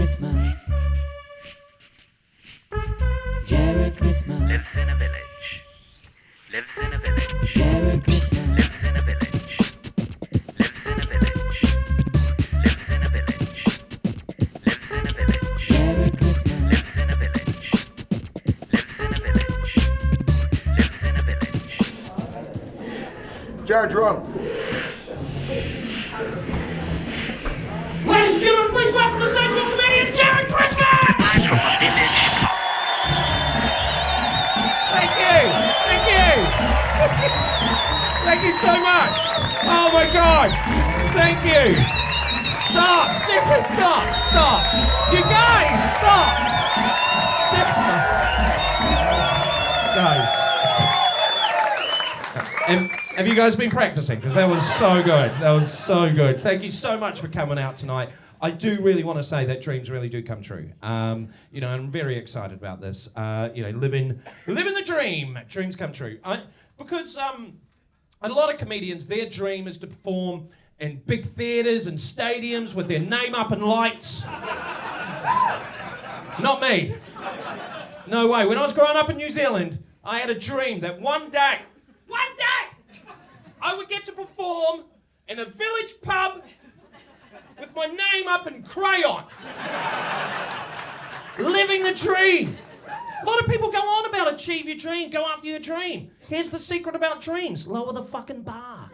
Christmas. Jared Christmas. Lives in a village. Lives in a village. Jared Christmas. Lives in a village. Lives in a village. Lives in a village. Lives in a village. Jared Christmas. Lives in a village. Lives in a village. Lives in a village. Jared, you're on. Ladies and gentlemen, please welcome the stage of comedian Jared Christmas! Live from a village. Thank you! Thank you! Thank you so much! Oh my God! Thank you! Stop! Seriously, stop! Stop! You guys, stop! Guys. Have you guys been practicing? Because that was so good. That was so good. Thank you so much for coming out tonight. I do really want to say that dreams really do come true. You know, I'm very excited about this. You know, living the dream. Dreams come true. Because a lot of comedians, their dream is to perform in big theatres and stadiums with their name up in lights. Not me. No way. When I was growing up in New Zealand, I had a dream that one day, I would get to perform in a village pub with my name up in crayon. Living the dream. A lot of people go on about achieve your dream, go after your dream. Here's the secret about dreams. Lower the fucking bar.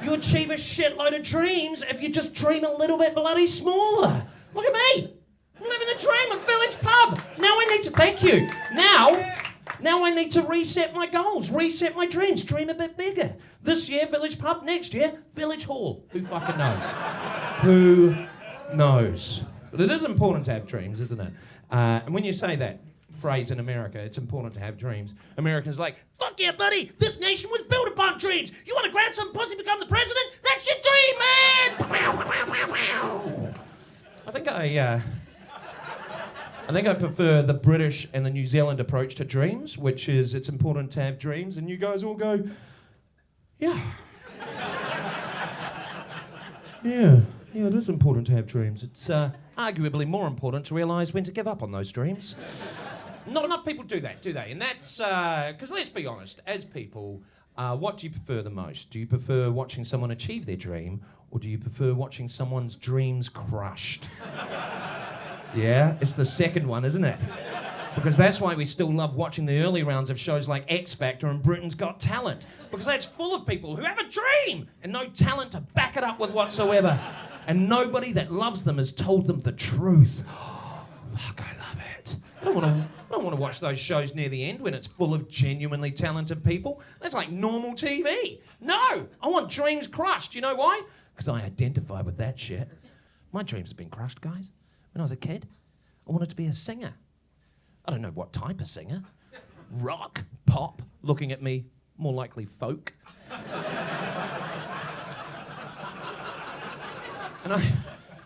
You achieve a shitload of dreams if you just dream a little bit bloody smaller. Look at me. I'm living the dream, a village pub. Now I need to, thank you. Now I need to reset my goals, reset my dreams, dream a bit bigger. This year, village pub. Next year, village hall. Who fucking knows? Who knows? But it is important to have dreams, isn't it? And when you say that phrase in America, it's important to have dreams. Americans are like, fuck yeah, buddy, this nation was built upon dreams. You want to grab some pussy, become the president? That's your dream, man! I think I prefer the British and the New Zealand approach to dreams, which is it's important to have dreams, and you guys all go, yeah. Yeah, it is important to have dreams. It's arguably more important to realise when to give up on those dreams. Not enough people do that, do they? And that's, because let's be honest, as people, what do you prefer the most? Do you prefer watching someone achieve their dream, or do you prefer watching someone's dreams crushed? Yeah, it's the second one, isn't it? Because that's why we still love watching the early rounds of shows like X Factor and Britain's Got Talent. Because that's full of people who have a dream and no talent to back it up with whatsoever. And nobody that loves them has told them the truth. Fuck, I love it. I don't want to watch those shows near the end when it's full of genuinely talented people. That's like normal TV. No, I want dreams crushed. You know why? Because I identify with that shit. My dreams have been crushed, guys. When I was a kid, I wanted to be a singer. I don't know what type of singer. Rock, pop, looking at me, more likely folk. And I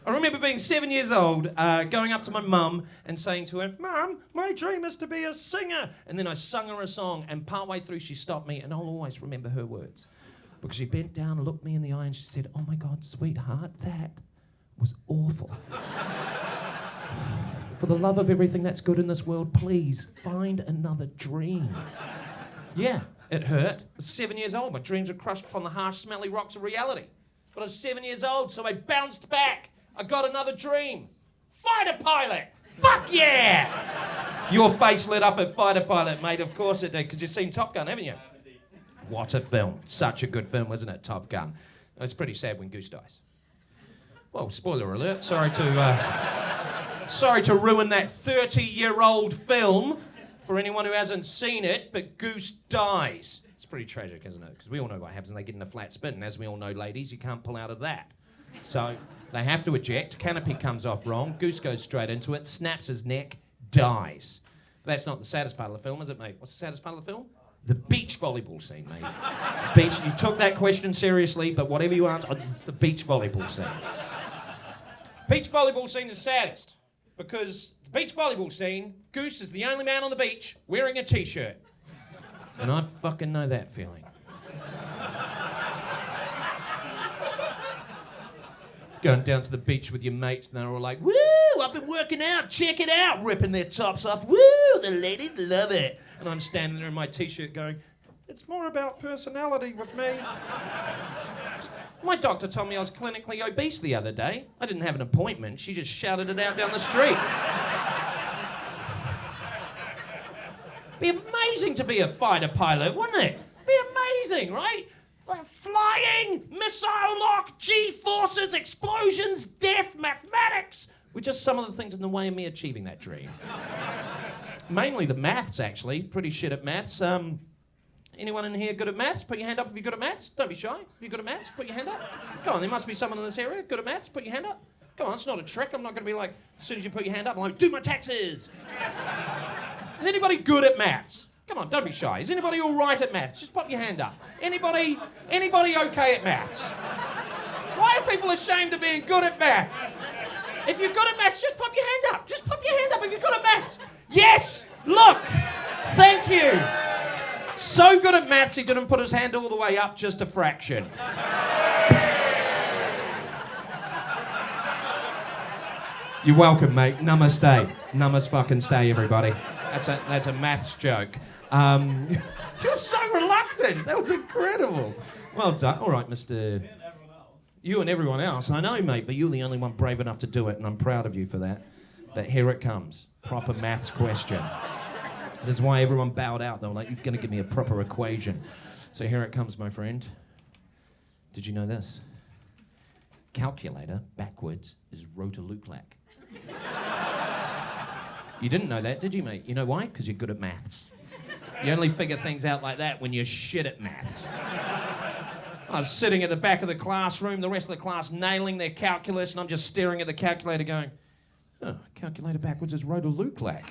remember being 7 years old, going up to my mum and saying to her, Mum, my dream is to be a singer. And then I sung her a song, and partway through she stopped me, and I'll always remember her words. Because she bent down and looked me in the eye and she said, oh my God, sweetheart, that was awful. For the love of everything that's good in this world, please find another dream. Yeah, it hurt. I was 7 years old. My dreams were crushed upon the harsh, smelly rocks of reality. But I was 7 years old, so I bounced back. I got another dream. Fighter pilot! Fuck yeah! Your face lit up at fighter pilot, mate. Of course it did, because you've seen Top Gun, haven't you? What a film. Such a good film, isn't it, Top Gun? It's pretty sad when Goose dies. Well, spoiler alert. Sorry to ruin that 30-year-old film for anyone who hasn't seen it, but Goose dies. It's pretty tragic, isn't it? Because we all know what happens when they get in a flat spin, and as we all know, ladies, you can't pull out of that. So they have to eject, canopy comes off wrong, Goose goes straight into it, snaps his neck, dies. But that's not the saddest part of the film, is it, mate? What's the saddest part of the film? The beach volleyball scene, mate. Beach, you took that question seriously, but whatever you answer, it's the beach volleyball scene. Beach volleyball scene is saddest. Because the beach volleyball scene, Goose is the only man on the beach wearing a t-shirt. And I fucking know that feeling. Going down to the beach with your mates and they're all like, woo, I've been working out, check it out, ripping their tops off. Woo, the ladies love it. And I'm standing there in my t-shirt going, it's more about personality with me. My doctor told me I was clinically obese the other day. I didn't have an appointment. She just shouted it out down the street. Be amazing to be a fighter pilot, wouldn't it? Be amazing, right? Flying, missile lock, G-forces, explosions, death, mathematics. Were just some of the things in the way of me achieving that dream. Mainly the maths, actually. Pretty shit at maths. Anyone in here good at maths? Put your hand up if you're good at maths. Don't be shy. If you're good at maths, put your hand up. Go on, there must be someone in this area good at maths. Put your hand up. Go on, it's not a trick. I'm not going to be like, as soon as you put your hand up, I'm like, do my taxes. Is anybody good at maths? Come on, don't be shy. Is anybody all right at maths? Just pop your hand up. Anybody okay at maths? Why are people ashamed of being good at maths? If you're good at maths, just pop your hand up. Just pop your hand up if you're good at maths. Yes, look. Thank you. So good at maths, he didn't put his hand all the way up, just a fraction. You're welcome, mate. Namaste. Namaste fucking stay, everybody. That's a maths joke. You're so reluctant. That was incredible. Well done. All right, Mr. You and everyone else. I know, mate, but you're the only one brave enough to do it, and I'm proud of you for that. But here it comes. Proper maths question. This is why everyone bowed out. They were like, he's going to give me a proper equation. So here it comes, my friend. Did you know this? Calculator backwards is rotalukelac. You didn't know that, did you, mate? You know why? Because you're good at maths. You only figure things out like that when you're shit at maths. I was sitting at the back of the classroom, the rest of the class nailing their calculus, and I'm just staring at the calculator going, oh, calculator backwards is rotalukelac.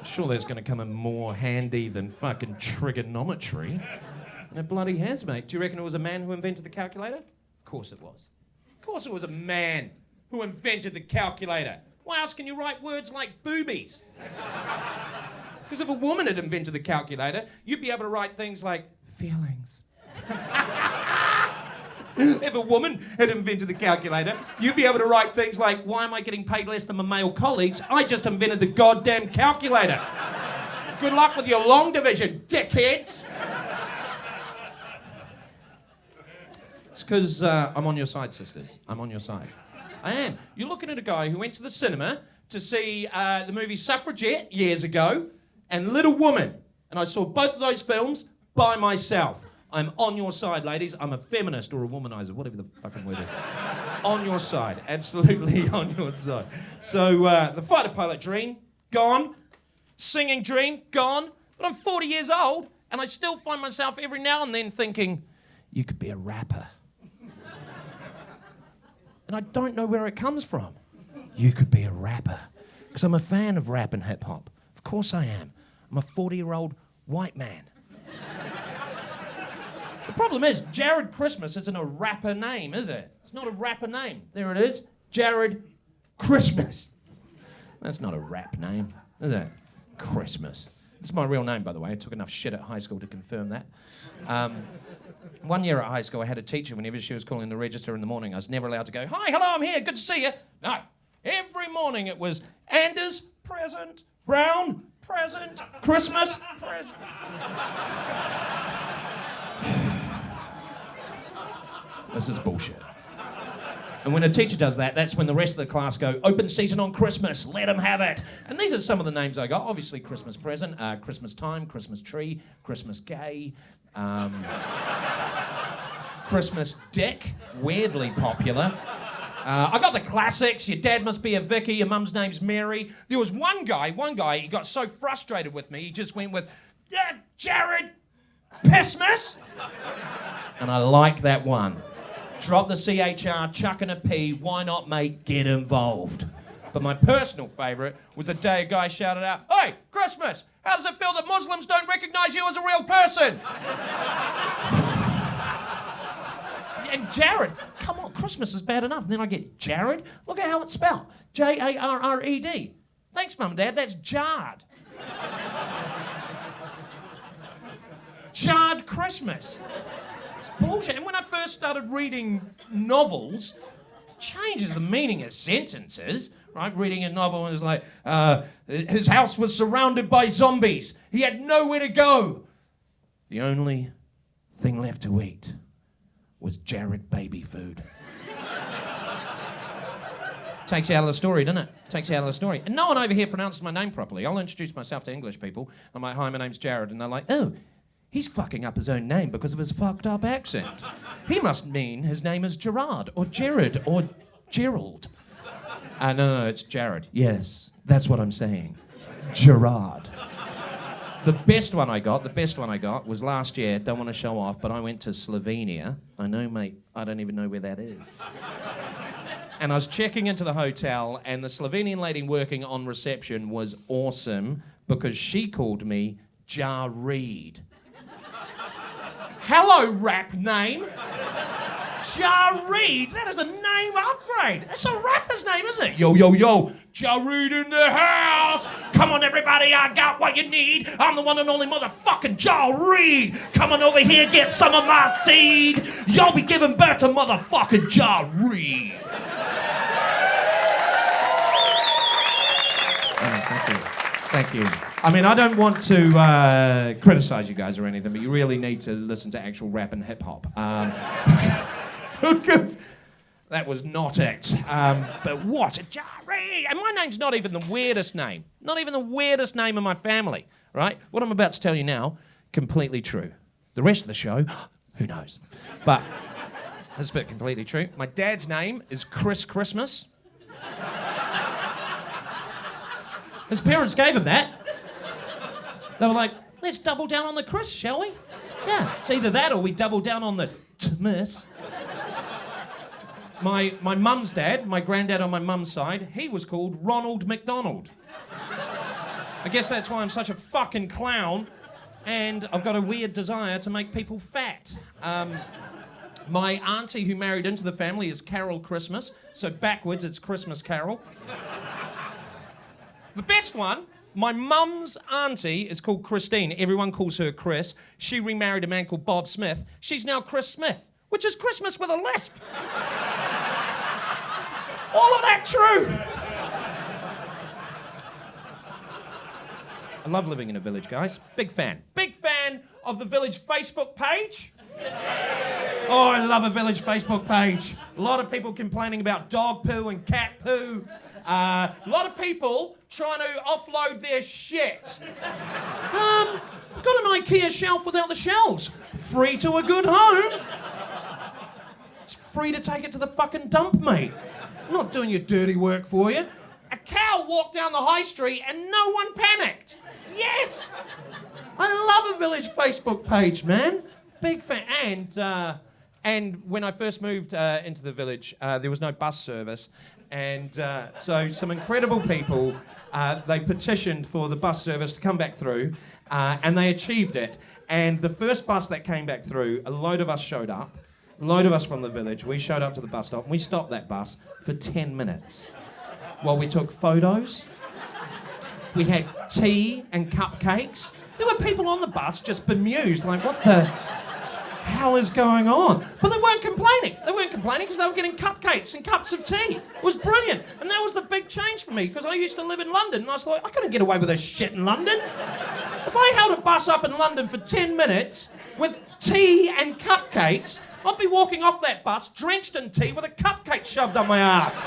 Sure, that's going to come in more handy than fucking trigonometry. And it bloody has, mate. Do you reckon it was a man who invented the calculator? Of course it was. Of course it was a man who invented the calculator. Why else can you write words like boobies? Because if a woman had invented the calculator, you'd be able to write things like feelings. If a woman had invented the calculator, you'd be able to write things like, why am I getting paid less than my male colleagues? I just invented the goddamn calculator. Good luck with your long division, dickheads. It's because I'm on your side, sisters. I'm on your side. I am. You're looking at a guy who went to the cinema to see the movie Suffragette years ago and Little Woman. And I saw both of those films by myself. I'm on your side, ladies. I'm a feminist or a womanizer, whatever the fucking word is. On your side. Absolutely on your side. So, the fighter pilot dream, gone. Singing dream, gone. But I'm 40 years old, and I still find myself every now and then thinking, you could be a rapper. And I don't know where it comes from. You could be a rapper. Because I'm a fan of rap and hip-hop. Of course I am. I'm a 40-year-old white man. The problem is, Jared Christmas isn't a rapper name, is it? It's not a rapper name. There it is. Jared Christmas. That's not a rap name, is it? Christmas. This is my real name, by the way. I took enough shit at high school to confirm that. One year at high school, I had a teacher, whenever she was calling the register in the morning, I was never allowed to go, hi, hello, I'm here, good to see you. No. Every morning it was Anders, present, Brown, present, Christmas, present. This is bullshit. And when a teacher does that, that's when the rest of the class go, open season on Christmas, let them have it. And these are some of the names I got. Obviously, Christmas present, Christmas time, Christmas tree, Christmas gay, Christmas dick, weirdly popular. I got the classics. Your dad must be a Vicky, your mum's name's Mary. There was one guy, he got so frustrated with me, he just went with, Jared Pissmas. And I like that one. Drop the CHR, chuck in a P, why not, mate, get involved. But my personal favourite was the day a guy shouted out, hey, Christmas, how does it feel that Muslims don't recognise you as a real person? And Jared, come on, Christmas is bad enough. And then I get Jared, look at how it's spelled. Jarred. Thanks, Mum and Dad, that's jarred. Jarred Christmas. Bullshit. And when I first started reading novels, it changes the meaning of sentences. right? Reading a novel and it's like, his house was surrounded by zombies. He had nowhere to go. The only thing left to eat was Jared baby food. Takes you out of the story, doesn't it? Takes you out of the story. And no one over here pronounces my name properly. I'll introduce myself to English people. I'm like, hi, my name's Jared. And they're like, oh, he's fucking up his own name because of his fucked up accent. He must mean his name is Gerard or Jared or Gerald. No, it's Jared. Yes, that's what I'm saying. Gerard. The best one I got was last year. Don't want to show off, but I went to Slovenia. I know, mate, I don't even know where that is. And I was checking into the hotel, and the Slovenian lady working on reception was awesome because she called me Jareed. Hello, rap name. Jareed. That is a name upgrade. That's a rapper's name, isn't it? Yo, yo, yo. Jareed in the house. Come on, everybody, I got what you need. I'm the one and only motherfucking Jareed. Come on over here, get some of my seed. You'll be giving birth to motherfucking Jareed. Thank you. I mean, I don't want to criticize you guys or anything, but you really need to listen to actual rap and hip hop. Because that was not it. But what? Jerry! And my name's not even the weirdest name. Not even the weirdest name in my family, right? What I'm about to tell you now, completely true. The rest of the show, who knows? But this bit completely true. My dad's name is Chris Christmas. His parents gave him that. They were like, let's double down on the Chris, shall we? Yeah, it's either that or we double down on the Miss. My mum's dad, my granddad on my mum's side, he was called Ronald McDonald. I guess that's why I'm such a fucking clown, and I've got a weird desire to make people fat. My auntie who married into the family is Carol Christmas, so backwards it's Christmas Carol. The best one, my mum's auntie is called Christine. Everyone calls her Chris. She remarried a man called Bob Smith. She's now Chris Smith, which is Christmas with a lisp. All of that true. I love living in a village, guys. Big fan. Big fan of the village Facebook page. Oh, I love a village Facebook page. A lot of people complaining about dog poo and cat poo. A lot of people trying to offload their shit. I've got an IKEA shelf without the shelves. Free to a good home. It's free to take it to the fucking dump, mate. I'm not doing your dirty work for you. A cow walked down the high street and no one panicked. Yes! I love a village Facebook page, man. Big fan. And when I first moved into the village, there was no bus service. And so some incredible people, they petitioned for the bus service to come back through, and they achieved it. And the first bus that came back through, a load of us showed up, a load of us from the village. We showed up to the bus stop, and we stopped that bus for 10 minutes while we took photos. We had tea and cupcakes. There were people on the bus just bemused, like, what the hell is going on? But they weren't complaining. They weren't complaining because they were getting cupcakes and cups of tea. It was brilliant. And that was the big change for me because I used to live in London and I was like, I couldn't get away with this shit in London. If I held a bus up in London for 10 minutes with tea and cupcakes, I'd be walking off that bus drenched in tea with a cupcake shoved on my ass.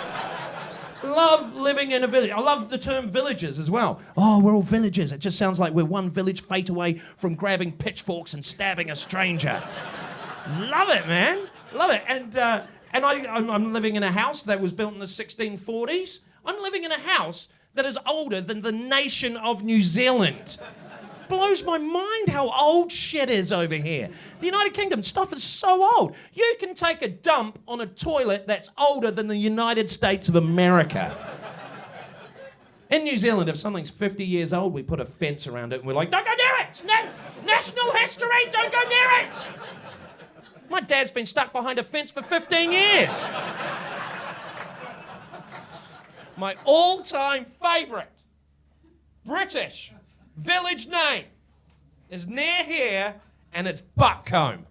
Love living in a village. I love the term villages as well. Oh, we're all villagers. It just sounds like we're one village fate away from grabbing pitchforks and stabbing a stranger. Love it, man. Love it. And I'm living in a house that was built in the 1640s. I'm living in a house that is older than the nation of New Zealand. Blows my mind how old shit is over here. The United Kingdom stuff is so old. You can take a dump on a toilet that's older than the United States of America. In New Zealand, if something's 50 years old, we put a fence around it and we're like, don't go near it! National history, don't go near it! My dad's been stuck behind a fence for 15 years. My all-time favourite British village name is near here, and it's Buckcombe.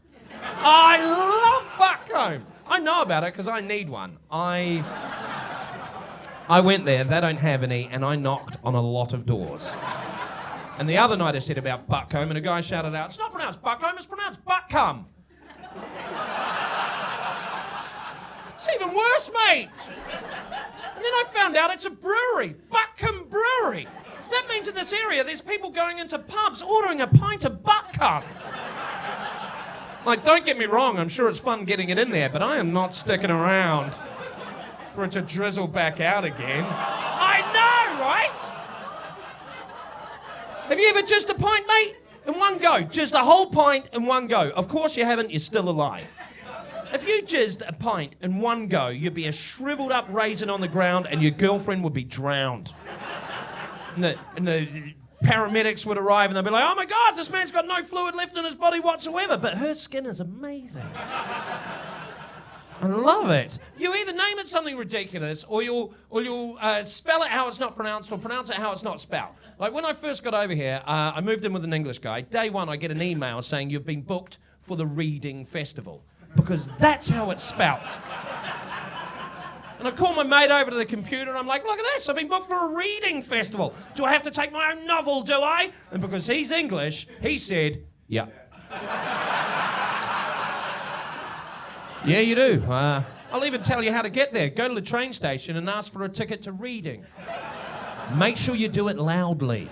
I love Buckcombe. I know about it because I need one. I I went there, they don't have any, and I knocked on a lot of doors. And the other night I said about Buckcombe, and a guy shouted out, "It's not pronounced Buckcombe, it's pronounced Buckcombe." It's even worse, mate. And then I found out it's a brewery, Buckcombe Brewery. That means in this area there's people going into pubs ordering a pint of Buckcombe. Like, don't get me wrong, I'm sure it's fun getting it in there, but I am not sticking around for it to drizzle back out again. I know, right? Have you ever just a pint, mate? In one go. Just a whole pint in one go. Of course you haven't, you're still alive. If you jizzed a pint in one go, you'd be a shriveled up raisin on the ground and your girlfriend would be drowned. And the paramedics would arrive and they'd be like, "Oh my God, this man's got no fluid left in his body whatsoever." But her skin is amazing. I love it. You either name it something ridiculous or you'll spell it how it's not pronounced or pronounce it how it's not spelled. Like when I first got over here, I moved in with an English guy. Day one, I get an email saying you've been booked for the Reading Festival because that's how it's spelt. And I call my mate over to the computer and I'm like, "Look at this, I've been booked for a reading festival. Do I have to take my own novel, do I?" And because he's English, he said, "Yeah." Yeah, you do. I'll even tell you how to get there. Go to the train station and ask for a ticket to Reading. Make sure you do it loudly.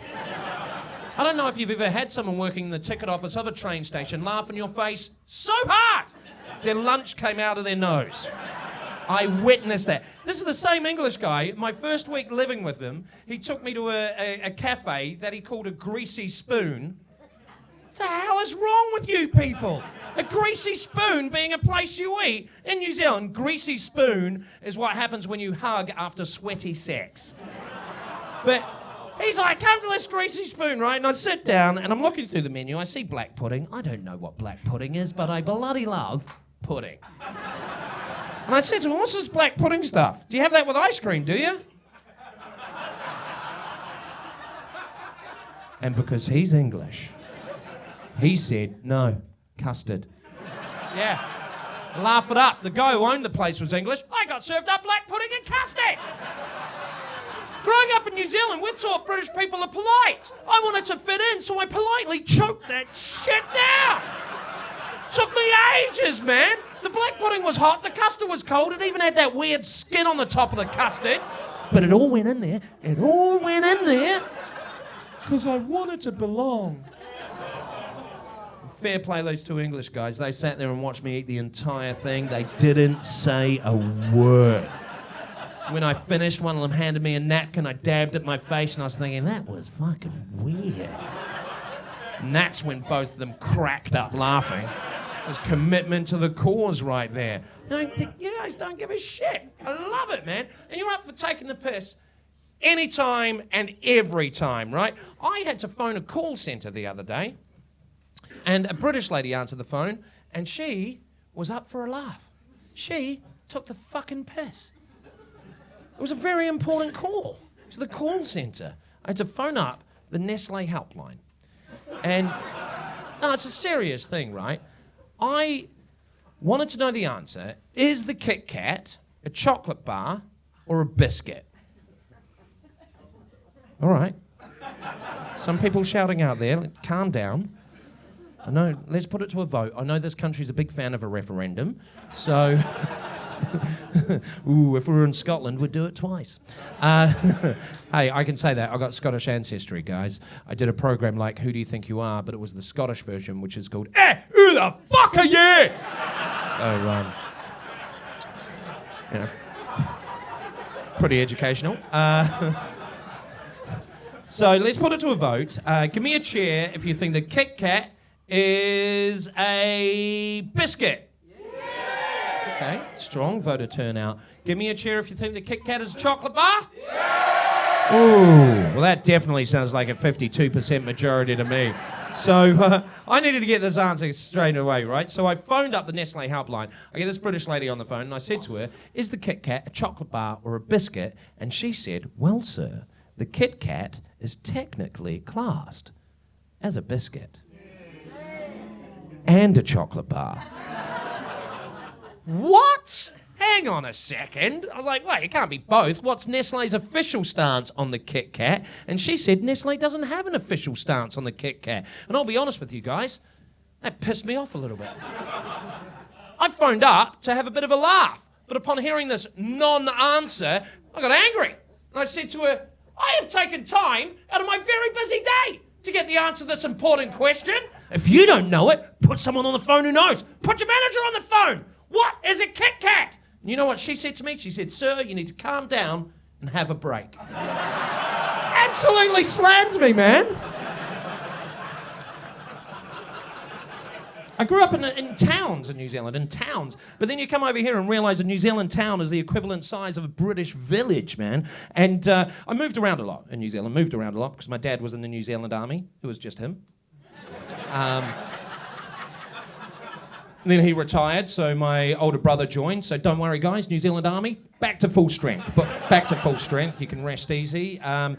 I don't know if you've ever had someone working in the ticket office of a train station laugh in your face so hard their lunch came out of their nose. I witnessed that. This is the same English guy. My first week living with him, he took me to a cafe that he called a Greasy Spoon. The hell is wrong with you people? A Greasy Spoon being a place you eat. In New Zealand, Greasy Spoon is what happens when you hug after sweaty sex. But he's like, "Come to this Greasy Spoon," right? And I sit down and I'm looking through the menu. I see black pudding. I don't know what black pudding is, but I bloody love pudding. And I said to him, "What's this black pudding stuff? Do you have that with ice cream, do you?" And because he's English, he said, "No, custard." Yeah. Laugh it up. The guy who owned the place was English. I got served up black pudding and custard. Growing up in New Zealand, we're taught British people are polite. I wanted to fit in, so I politely choked that shit down. Took me ages, man. The black pudding was hot, the custard was cold, it even had that weird skin on the top of the custard. But it all went in there. It all went in there. Because I wanted to belong. Fair play those two English guys. They sat there and watched me eat the entire thing. They didn't say a word. When I finished, one of them handed me a napkin. I dabbed at my face and I was thinking, that was fucking weird. And that's when both of them cracked up laughing. There's commitment to the cause right there. You guys don't give a shit. I love it, man. And you're up for taking the piss anytime and every time, right? I had to phone a call centre the other day. And a British lady answered the phone, and she was up for a laugh. She took the fucking piss. It was a very important call to the call centre. I had to phone up the Nestle helpline. And, no, it's a serious thing, right? I wanted to know the answer. Is the KitKat a chocolate bar or a biscuit? All right. Some people shouting out there, calm down. I know, let's put it to a vote. I know this country's a big fan of a referendum, so ooh, if we were in Scotland, we'd do it twice. Hey, I can say that. I've got Scottish ancestry, guys. I did a program like Who Do You Think You Are, but it was the Scottish version, which is called Who the Fuck Are You? So, you know, pretty educational. So let's put it to a vote. Give me a cheer if you think the KitKat is a biscuit. Yeah. Okay, strong voter turnout. Give me a cheer if you think the KitKat is a chocolate bar. Yeah. Ooh, well that definitely sounds like a 52% majority to me. So I needed to get this answer straight away, right? So I phoned up the Nestle helpline. I get this British lady on the phone and I said to her, is the KitKat a chocolate bar or a biscuit? And she said, well, sir, the KitKat is technically classed as a biscuit. And a chocolate bar. What? hang on a second. I was like, wait, it can't be both. What's Nestle's official stance on the KitKat? And she said Nestle doesn't have an official stance on the KitKat. And I'll be honest with you guys, that pissed me off a little bit. I phoned up to have a bit of a laugh, but upon hearing this non-answer, I got angry. And I said to her, I have taken time out of my very busy day to get the answer to this important question. If you don't know it, put someone on the phone who knows. Put your manager on the phone. What is a KitKat? And you know what she said to me? She said, sir, you need to calm down and have a break. Absolutely slammed me, man. I grew up in towns in New Zealand, in towns. But then you come over here and realise a New Zealand town is the equivalent size of a British village, man. And I moved around a lot in New Zealand, because my dad was in the New Zealand Army. It was just him. And then he retired, so my older brother joined. So don't worry, guys, New Zealand Army, back to full strength. But back to full strength, you can rest easy. And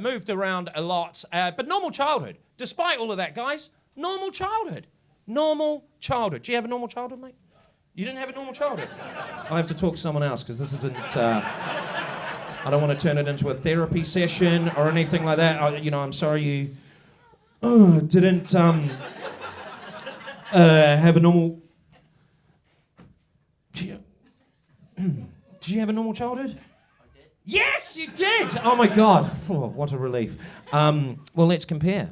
moved around a lot. But normal childhood. Despite all of that, guys, normal childhood. Normal childhood. Do you have a normal childhood, mate? You didn't have a normal childhood? I'll have to talk to someone else, because this isn't... I don't want to turn it into a therapy session or anything like that. I'm sorry you didn't have a normal... Did you have a normal childhood? I did. Yes, you did! Oh, my God. Oh, what a relief. Well, let's compare.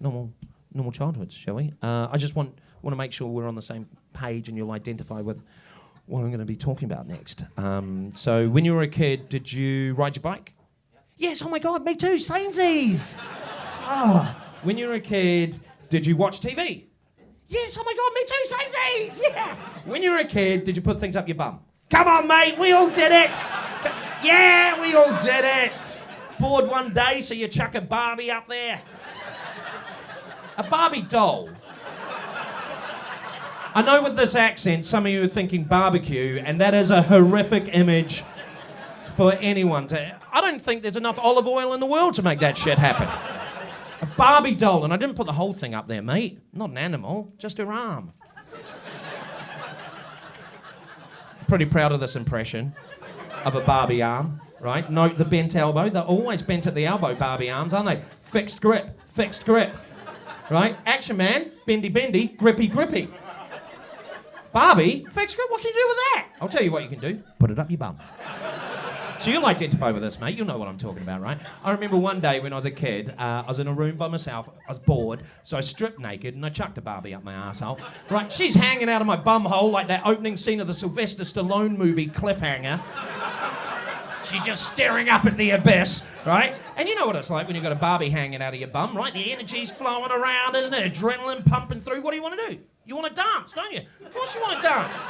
Normal childhoods, shall we? I just want to make sure we're on the same page and you'll identify with what I'm going to be talking about next. So when you were a kid, did you ride your bike? Yeah. Yes, oh my God, me too, samesies. When you were a kid, did you watch TV? Yes, oh my God, me too, samesies, yeah. When you were a kid, did you put things up your bum? Come on, mate, we all did it. Yeah, we all did it. Bored one day, so you chuck a Barbie up there. A Barbie doll. I know with this accent, some of you are thinking barbecue, and that is a horrific image for anyone to... I don't think there's enough olive oil in the world to make that shit happen. A Barbie doll, and I didn't put the whole thing up there, mate. Not an animal, just her arm. Pretty proud of this impression of a Barbie arm, right? Note the bent elbow. They're always bent at the elbow, Barbie arms, aren't they? Fixed grip. Right? Action man, bendy, bendy, grippy, grippy. Barbie, fixed grip, what can you do with that? I'll tell you what you can do. Put it up your bum. So you'll identify with this, mate. You'll know what I'm talking about, right? I remember one day when I was a kid, I was in a room by myself. I was bored, so I stripped naked and I chucked a Barbie up my arsehole. Right, she's hanging out of my bum hole like that opening scene of the Sylvester Stallone movie Cliffhanger. She's just staring up at the abyss, right? And you know what it's like when you've got a Barbie hanging out of your bum, right? The energy's flowing around, isn't it? Adrenaline pumping through. What do you want to do? You want to dance, don't you? Of course you want to dance,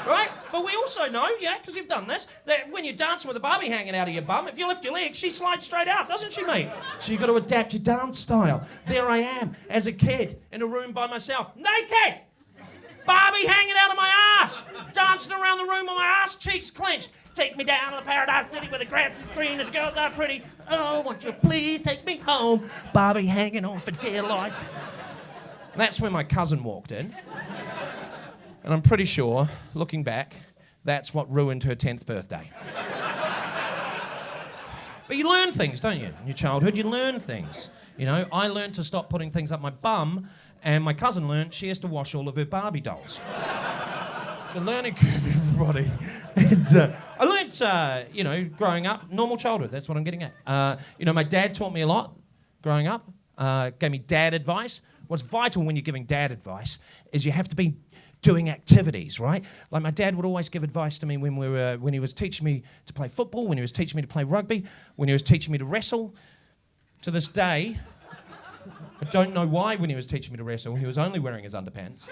right? But we also know, yeah, because you've done this, that when you're dancing with a Barbie hanging out of your bum, if you lift your leg, she slides straight out, doesn't she, mate? So you've got to adapt your dance style. There I am, as a kid, in a room by myself, naked! Barbie hanging out of my ass! Dancing around the room with my ass cheeks clenched. Take me down to the paradise city where the grass is green and the girls are pretty. Oh, won't you please take me home? Barbie hanging on for dear life. And that's when my cousin walked in. And I'm pretty sure, looking back, that's what ruined her 10th birthday. But you learn things, don't you? In your childhood, you learn things. You know, I learned to stop putting things up my bum, and my cousin learned she has to wash all of her Barbie dolls. It's a learning curve, everybody. And I learned, growing up, normal childhood, that's what I'm getting at. My dad taught me a lot growing up, gave me dad advice. What's vital when you're giving dad advice is you have to be doing activities, right? Like my dad would always give advice to me when he was teaching me to play football, when he was teaching me to play rugby, when he was teaching me to wrestle. To this day, I don't know why when he was teaching me to wrestle, he was only wearing his underpants.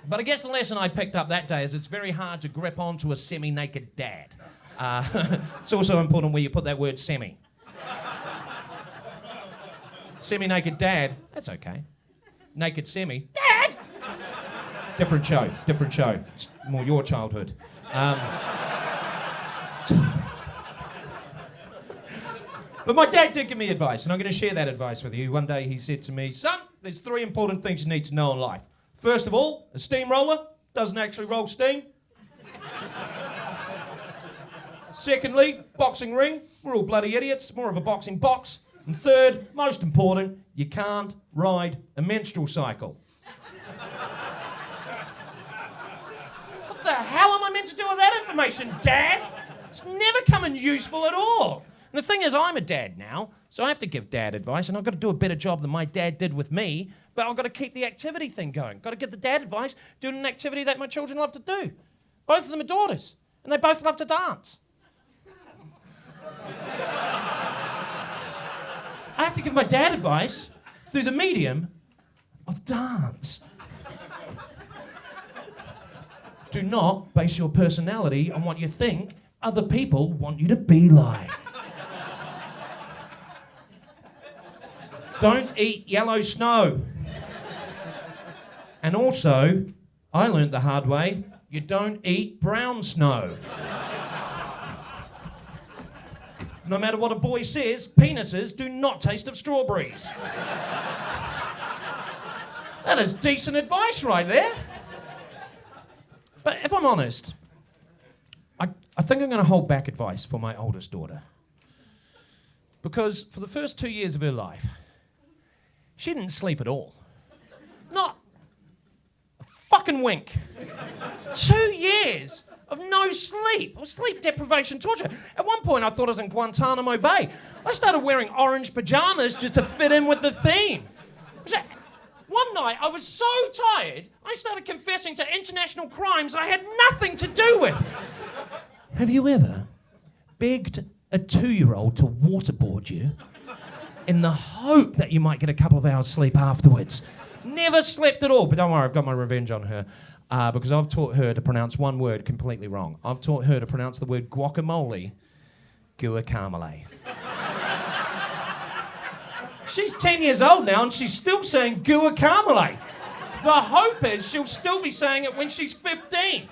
But I guess the lesson I picked up that day is it's very hard to grip onto a semi-naked dad. It's also important where you put that word semi. Semi-naked dad, that's okay. Naked semi, dad! Different show. It's more your childhood. But my dad did give me advice, and I'm going to share that advice with you. One day he said to me, son, there's 3 important things you need to know in life. First of all, a steamroller. doesn't actually roll steam. Secondly, boxing ring. We're all bloody idiots. More of a boxing box. And third, most important, you can't ride a menstrual cycle. What the hell am I meant to do with that information, Dad? It's never coming useful at all. And the thing is, I'm a dad now, so I have to give Dad advice, and I've got to do a better job than my dad did with me, but I've got to keep the activity thing going. Got to give the dad advice, doing an activity that my children love to do. Both of them are daughters, and they both love to dance. I have to give my dad advice through the medium of dance. Do not base your personality on what you think other people want you to be like. Don't eat yellow snow. And also, I learnt the hard way, you don't eat brown snow. No matter what a boy says, penises do not taste of strawberries. That is decent advice right there. But if I'm honest, I think I'm going to hold back advice for my oldest daughter. Because for the first 2 years of her life, she didn't sleep at all. Not a fucking wink. 2 years of no sleep. Or sleep deprivation torture. At one point, I thought I was in Guantanamo Bay. I started wearing orange pajamas just to fit in with the theme. One night, I was so tired, I started confessing to international crimes I had nothing to do with. Have you ever begged a 2-year-old to waterboard you in the hope that you might get a couple of hours sleep afterwards? Never slept at all. But don't worry, I've got my revenge on her because I've taught her to pronounce one word completely wrong. I've taught her to pronounce the word guacamole, guacamole. She's 10 years old now and she's still saying guacamole. The hope is she'll still be saying it when she's 15.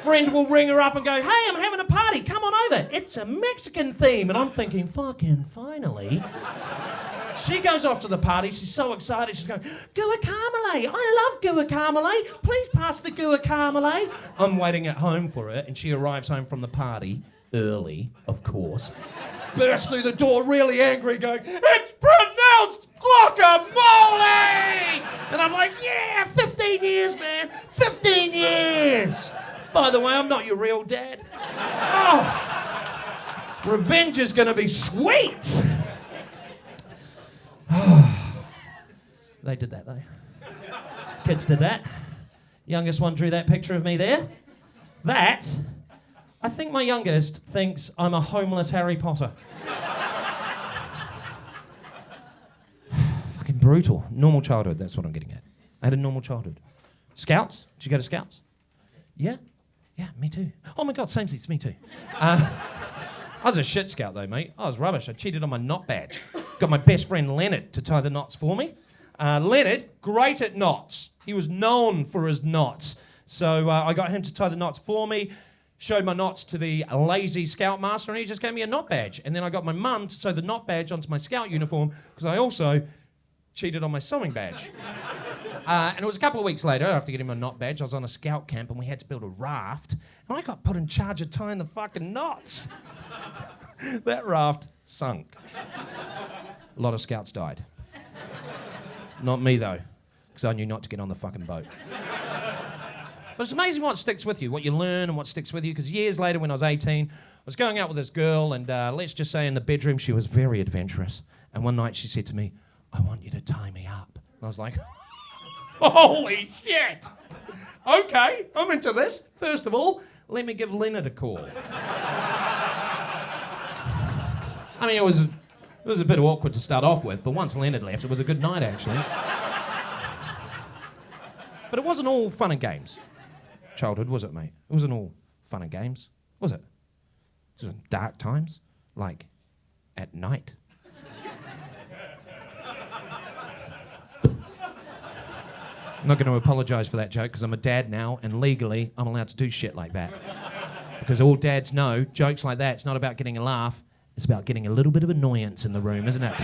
Friend will ring her up and go, hey, I'm having a party, come on over. It's a Mexican theme. And I'm thinking, fucking finally. She goes off to the party, she's so excited, she's going, guacamole, I love guacamole, please pass the guacamole. I'm waiting at home for her and she arrives home from the party, early, of course. Bursts through the door really angry going, it's pronounced guacamole! And I'm like, yeah, 15 years, man, 15 years! By the way, I'm not your real dad. Oh, revenge is gonna be sweet! They did that though. Kids did that. Youngest one drew that picture of me there. That, I think my youngest thinks I'm a homeless Harry Potter. Fucking brutal. Normal childhood, that's what I'm getting at. I had a normal childhood. Scouts? Did you go to Scouts? Yeah? Yeah, me too. Oh my God, same seats, me too. I was a shit scout though, mate. I was rubbish. I cheated on my knot badge. Got my best friend Leonard to tie the knots for me. Leonard, great at knots. He was known for his knots. So I got him to tie the knots for me, showed my knots to the lazy scoutmaster, and he just gave me a knot badge. And then I got my mum to sew the knot badge onto my scout uniform because I also cheated on my sewing badge. And it was a couple of weeks later, after getting my knot badge, I was on a scout camp and we had to build a raft. And I got put in charge of tying the fucking knots. That raft sunk. A lot of scouts died. Not me, though, because I knew not to get on the fucking boat. But it's amazing what sticks with you, what you learn and what sticks with you, because years later when I was 18, I was going out with this girl, and let's just say in the bedroom she was very adventurous. And one night she said to me, I want you to tie me up. And I was like, holy shit! Okay, I'm into this. First of all, let me give Leonard a call. I mean, it was a bit awkward to start off with, but once Leonard left, it was a good night, actually. But it wasn't all fun and games. Childhood, was it, mate? It wasn't all fun and games, was it? It was dark times, like at night. I'm not going to apologise for that joke because I'm a dad now and legally I'm allowed to do shit like that. Because all dads know, jokes like that, it's not about getting a laugh, it's about getting a little bit of annoyance in the room, isn't it?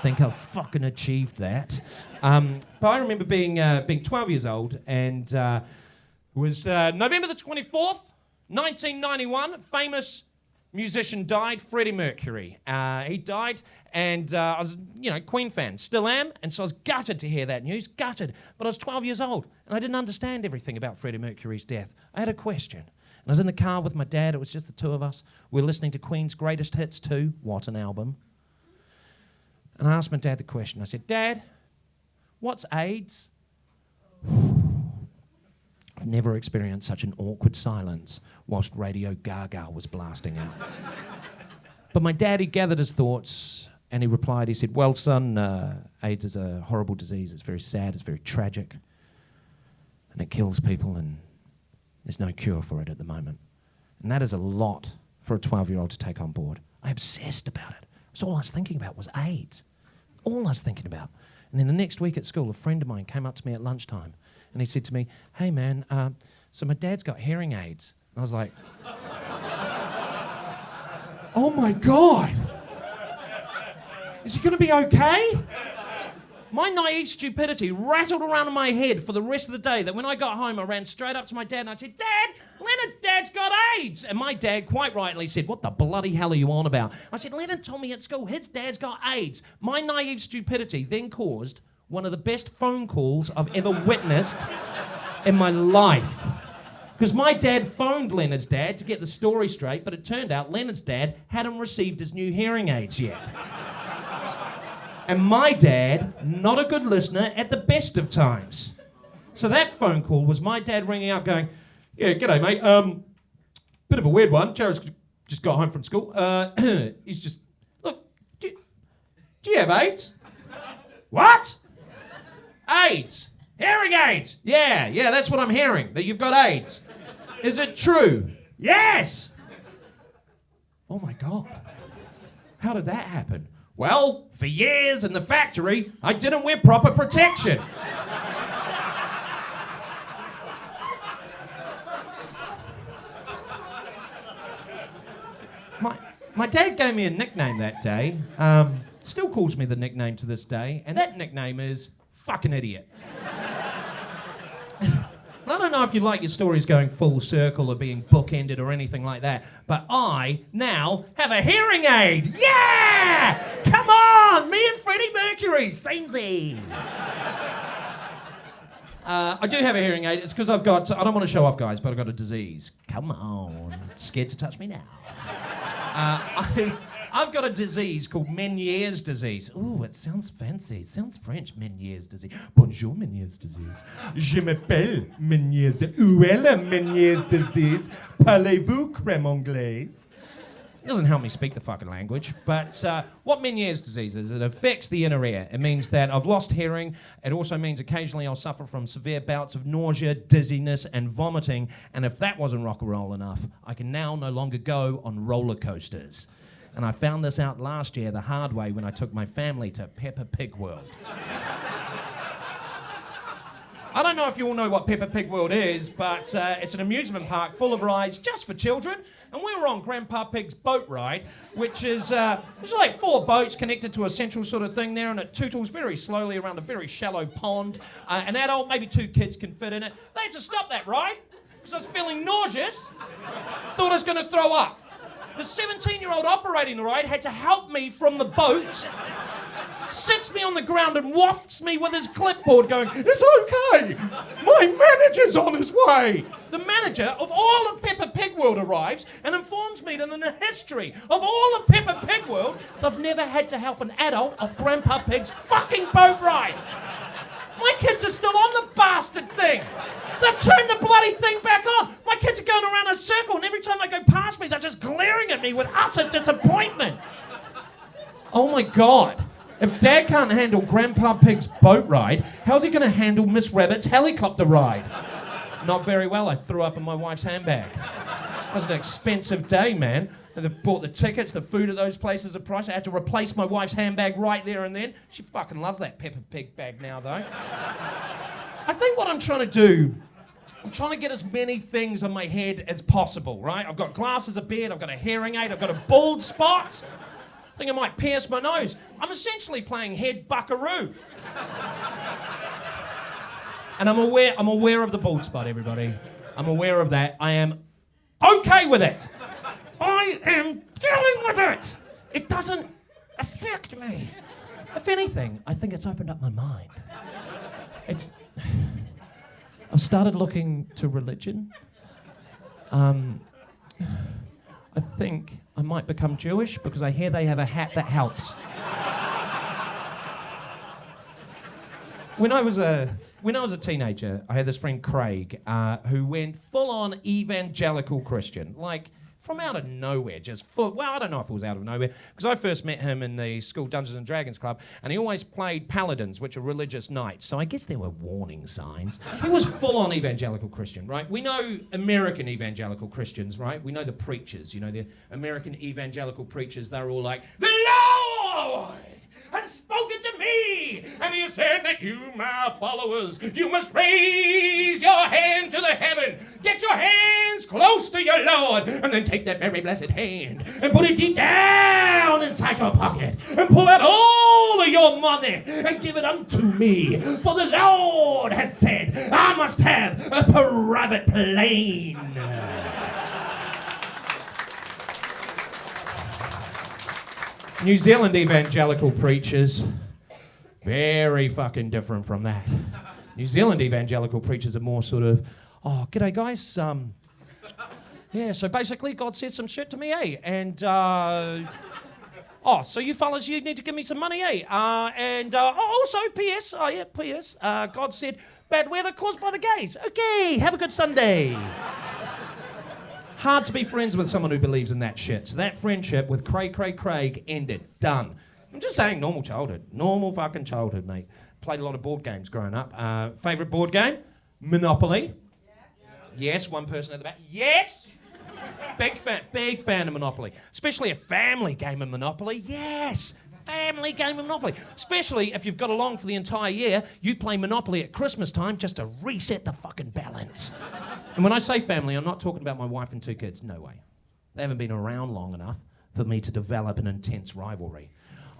think I've fucking achieved that. But I remember being 12 years old, and it was November the 24th, 1991. Famous musician died, Freddie Mercury. He died, and I was, Queen fan, still am, and so I was gutted to hear that news, gutted. But I was 12 years old, and I didn't understand everything about Freddie Mercury's death. I had a question. And I was in the car with my dad, it was just the two of us. We were listening to Queen's Greatest Hits 2, what an album. And I asked my dad the question. I said, Dad, what's AIDS? I've never experienced such an awkward silence whilst Radio Gaga was blasting out. But my dad, he gathered his thoughts and he replied, he said, well, son, AIDS is a horrible disease. It's very sad, it's very tragic. And it kills people, and there's no cure for it at the moment. And that is a lot for a 12-year-old to take on board. I obsessed about it. So all I was thinking about was AIDS. All I was thinking about. And then the next week at school, a friend of mine came up to me at lunchtime and he said to me, hey man, so my dad's got hearing aids. And I was like, oh my God. Is he going to be okay? My naive stupidity rattled around in my head for the rest of the day that when I got home, I ran straight up to my dad and I said, Dad, Leonard's dad's got AIDS. And my dad quite rightly said, what the bloody hell are you on about? I said, Leonard told me at school his dad's got AIDS. My naive stupidity then caused one of the best phone calls I've ever witnessed in my life. Because my dad phoned Leonard's dad to get the story straight, but it turned out Leonard's dad hadn't received his new hearing aids yet. And my dad, not a good listener at the best of times. So that phone call was my dad ringing up going, yeah, g'day, mate. Bit of a weird one. Jared's just got home from school. He's just, look, do you have AIDS? What? AIDS. Hearing aids. Yeah, that's what I'm hearing, that you've got AIDS. Is it true? Yes. Oh my God. How did that happen? Well, for years in the factory, I didn't wear proper protection. My dad gave me a nickname that day. Still calls me the nickname to this day, and that nickname is fucking idiot. I don't know if you like your stories going full circle or being bookended or anything like that, but I now have a hearing aid. Yeah! Come on! Me and Freddie Mercury, samesies. I do have a hearing aid. It's because I don't want to show off, guys, but I've got a disease. Come on. Scared to touch me now. I've got a disease called Meniere's disease. Ooh, it sounds fancy. It sounds French, Meniere's disease. Bonjour, Meniere's disease. Je m'appelle Meniere's disease. Où est la Meniere's disease? Parlez-vous crème anglaise? It doesn't help me speak the fucking language, but what Meniere's disease is, it affects the inner ear. It means that I've lost hearing. It also means occasionally I'll suffer from severe bouts of nausea, dizziness, and vomiting. And if that wasn't rock and roll enough, I can now no longer go on roller coasters. And I found this out last year the hard way when I took my family to Peppa Pig World. I don't know if you all know what Peppa Pig World is, but it's an amusement park full of rides just for children. And we were on Grandpa Pig's boat ride, which is like 4 boats connected to a central sort of thing there, and it tootles very slowly around a very shallow pond. An adult, maybe 2 kids can fit in it. They had to stop that ride because I was feeling nauseous. Thought I was going to throw up. The 17-year-old operating the ride had to help me from the boat, sits me on the ground and wafts me with his clipboard going, it's okay, my manager's on his way. The manager of all of Peppa Pig World arrives and informs me that in the history of all of Peppa Pig World, they've never had to help an adult off Grandpa Pig's fucking boat ride. My kids are still on the bastard thing. They've turned the bloody thing back on. My kids are going around in a circle, and every time they go past me, they're just glaring at me with utter disappointment. Oh my God. If Dad can't handle Grandpa Pig's boat ride, how's he going to handle Miss Rabbit's helicopter ride? Not very well. I threw up in my wife's handbag. It was an expensive day, man. They bought the tickets, the food at those places, the price. I had to replace my wife's handbag right there and then. She fucking loves that Peppa Pig bag now, though. I think what I'm trying to do, I'm trying to get as many things on my head as possible, right? I've got glasses, a beard, I've got a hearing aid, I've got a bald spot. I think I might pierce my nose. I'm essentially playing head buckaroo. And I'm aware of the bald spot, everybody. I'm aware of that. I am okay with it. I am dealing with it. It doesn't affect me. If anything, I think it's opened up my mind. I've started looking to religion. I think I might become Jewish because I hear they have a hat that helps. When I was a teenager, I had this friend Craig who went full-on evangelical Christian, like from out of nowhere, I don't know if it was out of nowhere, because I first met him in the school Dungeons and Dragons club, and he always played paladins, which are religious knights, so I guess there were warning signs. He was full-on evangelical Christian, right? We know American evangelical Christians, right? We know the preachers, the American evangelical preachers, they're all like, "The Lord has spoken to me, and he has said that you, my followers, you must raise your hand to the heaven, get your hands close to your Lord, and then take that very blessed hand and put it deep down inside your pocket and pull out all of your money and give it unto me, for the Lord has said I must have a private plane." New Zealand evangelical preachers, very fucking different from that. New Zealand evangelical preachers are more sort of, "Oh, g'day guys, so basically God said some shit to me, eh? And, so you fellas, you need to give me some money, eh? Also, P.S., God said, bad weather caused by the gays. Okay, have a good Sunday." Hard to be friends with someone who believes in that shit. So that friendship with Craig ended. Done. I'm just saying normal childhood. Normal fucking childhood, mate. Played a lot of board games growing up. Favourite board game? Monopoly. Yes, one person at the back. Yes! Big fan of Monopoly. Especially a family game of Monopoly. Yes! Family game of Monopoly. Especially if you've got along for the entire year, you play Monopoly at Christmas time just to reset the fucking balance. And when I say family, I'm not talking about my wife and 2 kids. No way. They haven't been around long enough for me to develop an intense rivalry.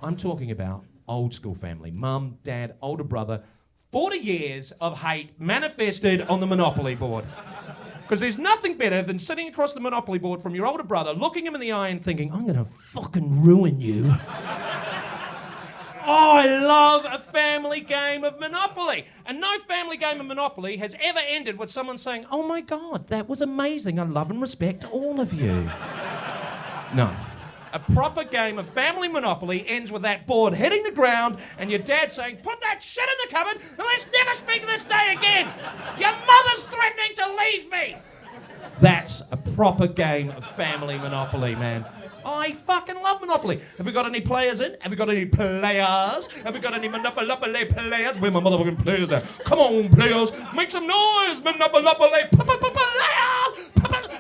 I'm talking about old school family. Mum, dad, older brother. 40 years of hate manifested on the Monopoly board. Because there's nothing better than sitting across the Monopoly board from your older brother, looking him in the eye and thinking, "I'm going to fucking ruin you." Oh, I love a family game of Monopoly. And no family game of Monopoly has ever ended with someone saying, "Oh my God, that was amazing. I love and respect all of you." No. A proper game of family Monopoly ends with that board hitting the ground and your dad saying, "Put that shit in the cupboard and let's never speak this day again. Your mother's threatening to leave me." That's a proper game of family Monopoly, man. I fucking love Monopoly. Have we got any players in? Have we got any players? Have we got any Monopoly players? Where my motherfucking players are? Come on, players. Make some noise, Monopoly players.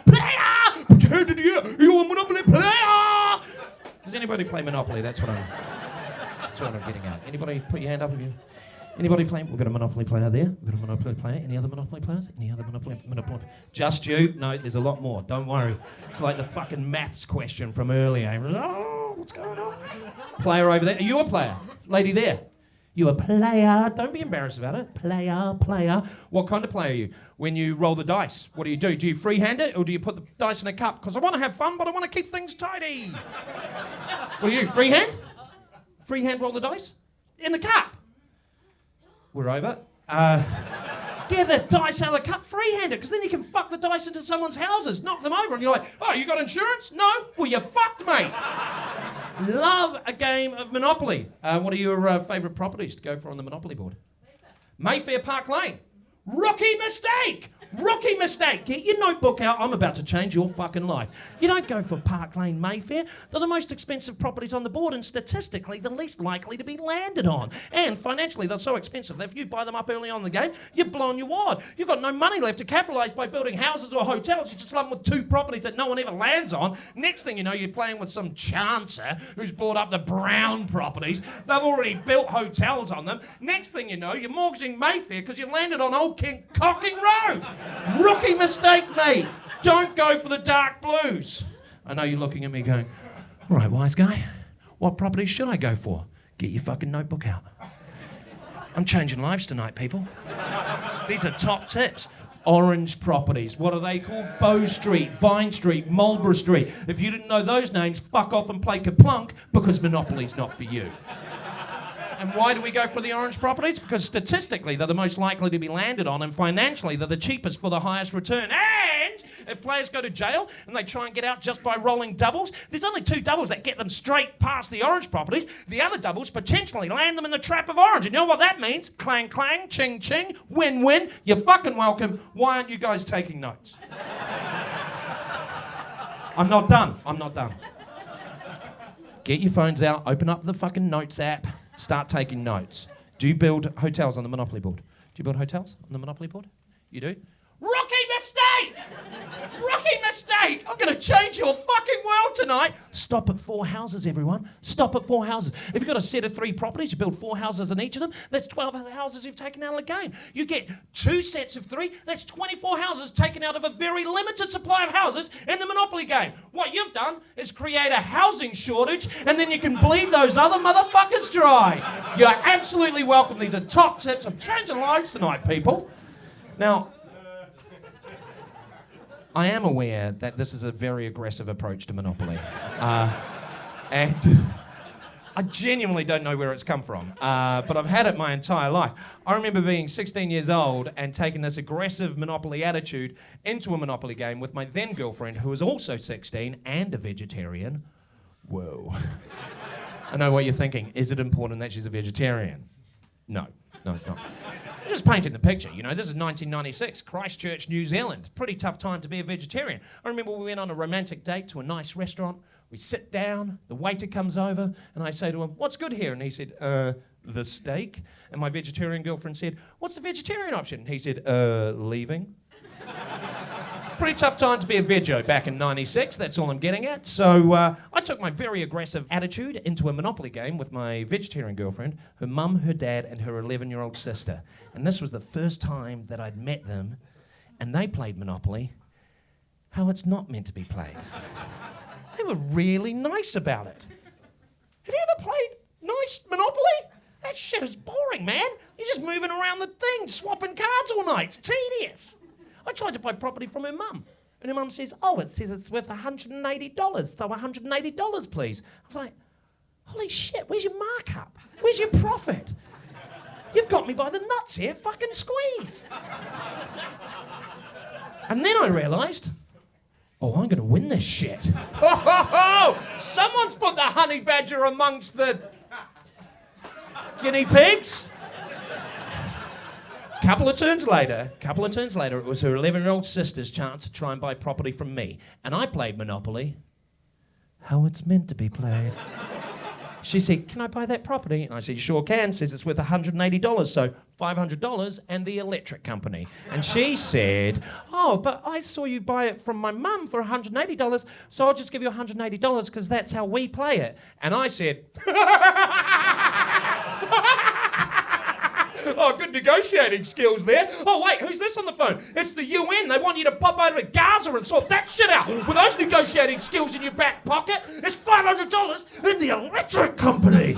Player! Put your hand in the air. You're a Monopoly player. Does anybody play Monopoly? That's what I'm getting at. Anybody put your hand up if you... Anybody playing? We've got a Monopoly player there. We've got a Monopoly player. Any other Monopoly players? Any other Monopoly? Just you? No, there's a lot more. Don't worry. It's like the fucking maths question from earlier. Oh, what's going on? Player over there. Are you a player? Lady there. You a player? Don't be embarrassed about it. Player. What kind of player are you? When you roll the dice, what do? Do you freehand it or do you put the dice in a cup? Because I want to have fun, but I want to keep things tidy. What do you? Freehand? Freehand roll the dice? In the cup? We're over. Get the dice out of the cup freehanded, because then you can fuck the dice into someone's houses, knock them over, and you're like, "Oh, you got insurance? No? Well, you fucked, mate." Love a game of Monopoly. What are your favourite properties to go for on the Monopoly board? Mayfair Park Lane. Rookie mistake! Rookie mistake. Get your notebook out. I'm about to change your fucking life. You don't go for Park Lane, Mayfair. They're the most expensive properties on the board and statistically the least likely to be landed on. And financially, they're so expensive that if you buy them up early on in the game, you're blowing your wad. You've got no money left to capitalise by building houses or hotels. You just lump with 2 properties that no one ever lands on. Next thing you know, you're playing with some chancer who's bought up the brown properties. They've already built hotels on them. Next thing you know, you're mortgaging Mayfair because you landed on Old King Cocking Road. Rookie mistake, mate. Don't go for the dark blues. I know you're looking at me going, "All right, wise guy, What properties should I go for? Get your fucking notebook out. I'm changing lives tonight, people. These are top tips. Orange properties. What are they called? Bow Street, Vine Street, Marlborough Street. If you didn't know those names, fuck off and play Kaplunk, because Monopoly's not for you. And why do we go for the orange properties? Because statistically, they're the most likely to be landed on, and financially, they're the cheapest for the highest return. And if players go to jail and they try and get out just by rolling doubles, there's only 2 doubles that get them straight past the orange properties. The other doubles potentially land them in the trap of orange. And you know what that means? Clang, clang, ching, ching, win-win. You're fucking welcome. Why aren't you guys taking notes? I'm not done. Get your phones out, open up the fucking notes app, start taking notes. Do you build hotels on the Monopoly board? Do you build hotels on the Monopoly board? You do? Rookie mistake! Rookie mistake! I'm going to change your fucking world tonight. Stop at 4 houses, everyone. Stop at 4 houses. If you've got a set of 3 properties, you build 4 houses in each of them, that's 12 houses you've taken out of the game. You get 2 sets of 3, that's 24 houses taken out of a very limited supply of houses in the Monopoly game. What you've done is create a housing shortage, and then you can bleed those other motherfuckers dry. You're absolutely welcome. These are top tips. I'm changing lives tonight, people. Now, I am aware that this is a very aggressive approach to Monopoly. And I genuinely don't know where it's come from, but I've had it my entire life. I remember being 16 years old and taking this aggressive Monopoly attitude into a Monopoly game with my then girlfriend, who was also 16 and a vegetarian. Whoa. I know what you're thinking. Is it important that she's a vegetarian? No, it's not. I'm just painting the picture, you know. This is 1996, Christchurch, New Zealand. Pretty tough time to be a vegetarian. I remember we went on a romantic date to a nice restaurant. We sit down, the waiter comes over, and I say to him, "What's good here?" And he said, the steak. And my vegetarian girlfriend said, "What's the vegetarian option?" And he said, leaving. Pretty tough time to be a veggie back in 96, that's all I'm getting at. So I took my very aggressive attitude into a Monopoly game with my vegetarian girlfriend, her mum, her dad, and her 11-year-old sister. And this was the first time that I'd met them, and they played Monopoly how it's not meant to be played. They were really nice about it. Have you ever played nice Monopoly? That shit is boring, man. You're just moving around the thing, swapping cards all night. It's tedious. I tried to buy property from her mum, and her mum says, "Oh, it says it's worth $180, so $180, please." I was like, holy shit, where's your markup? Where's your profit? You've got me by the nuts here, fucking squeeze. And then I realised, oh, I'm going to win this shit. Someone's put the honey badger amongst the guinea pigs. Couple of turns later, it was her 11-year-old sister's chance to try and buy property from me. And I played Monopoly how it's meant to be played. She said, "Can I buy that property?" And I said, "You sure can." Says it's worth $180, so $500 and the electric company. And she said, "Oh, but I saw you buy it from my mum for $180, so I'll just give you $180 because that's how we play it." And I said, "Oh, good negotiating skills there. Oh, wait, who's this on the phone? It's the UN. They want you to pop over to Gaza and sort that shit out. With those negotiating skills in your back pocket, it's $500 in the electric company."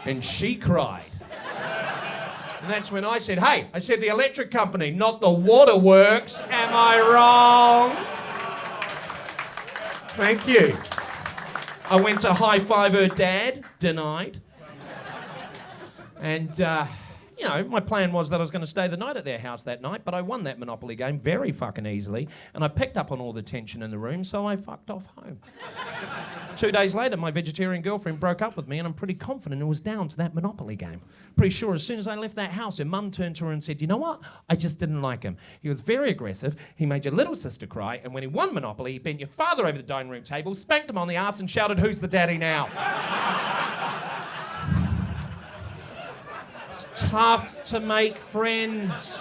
And she cried. And that's when I said, "Hey," I said, "the electric company, not the waterworks. Am I wrong?" Thank you. I went to high-five her dad, denied. And, you know, my plan was that I was going to stay the night at their house that night, but I won that Monopoly game very fucking easily, and I picked up on all the tension in the room, so I fucked off home. 2 days later, my vegetarian girlfriend broke up with me, and I'm pretty confident it was down to that Monopoly game. Pretty sure as soon as I left that house, her mum turned to her and said, "You know what? I just didn't like him. He was very aggressive, he made your little sister cry, and when he won Monopoly, he bent your father over the dining room table, spanked him on the ass, and shouted, 'Who's the daddy now?'" It's tough to make friends.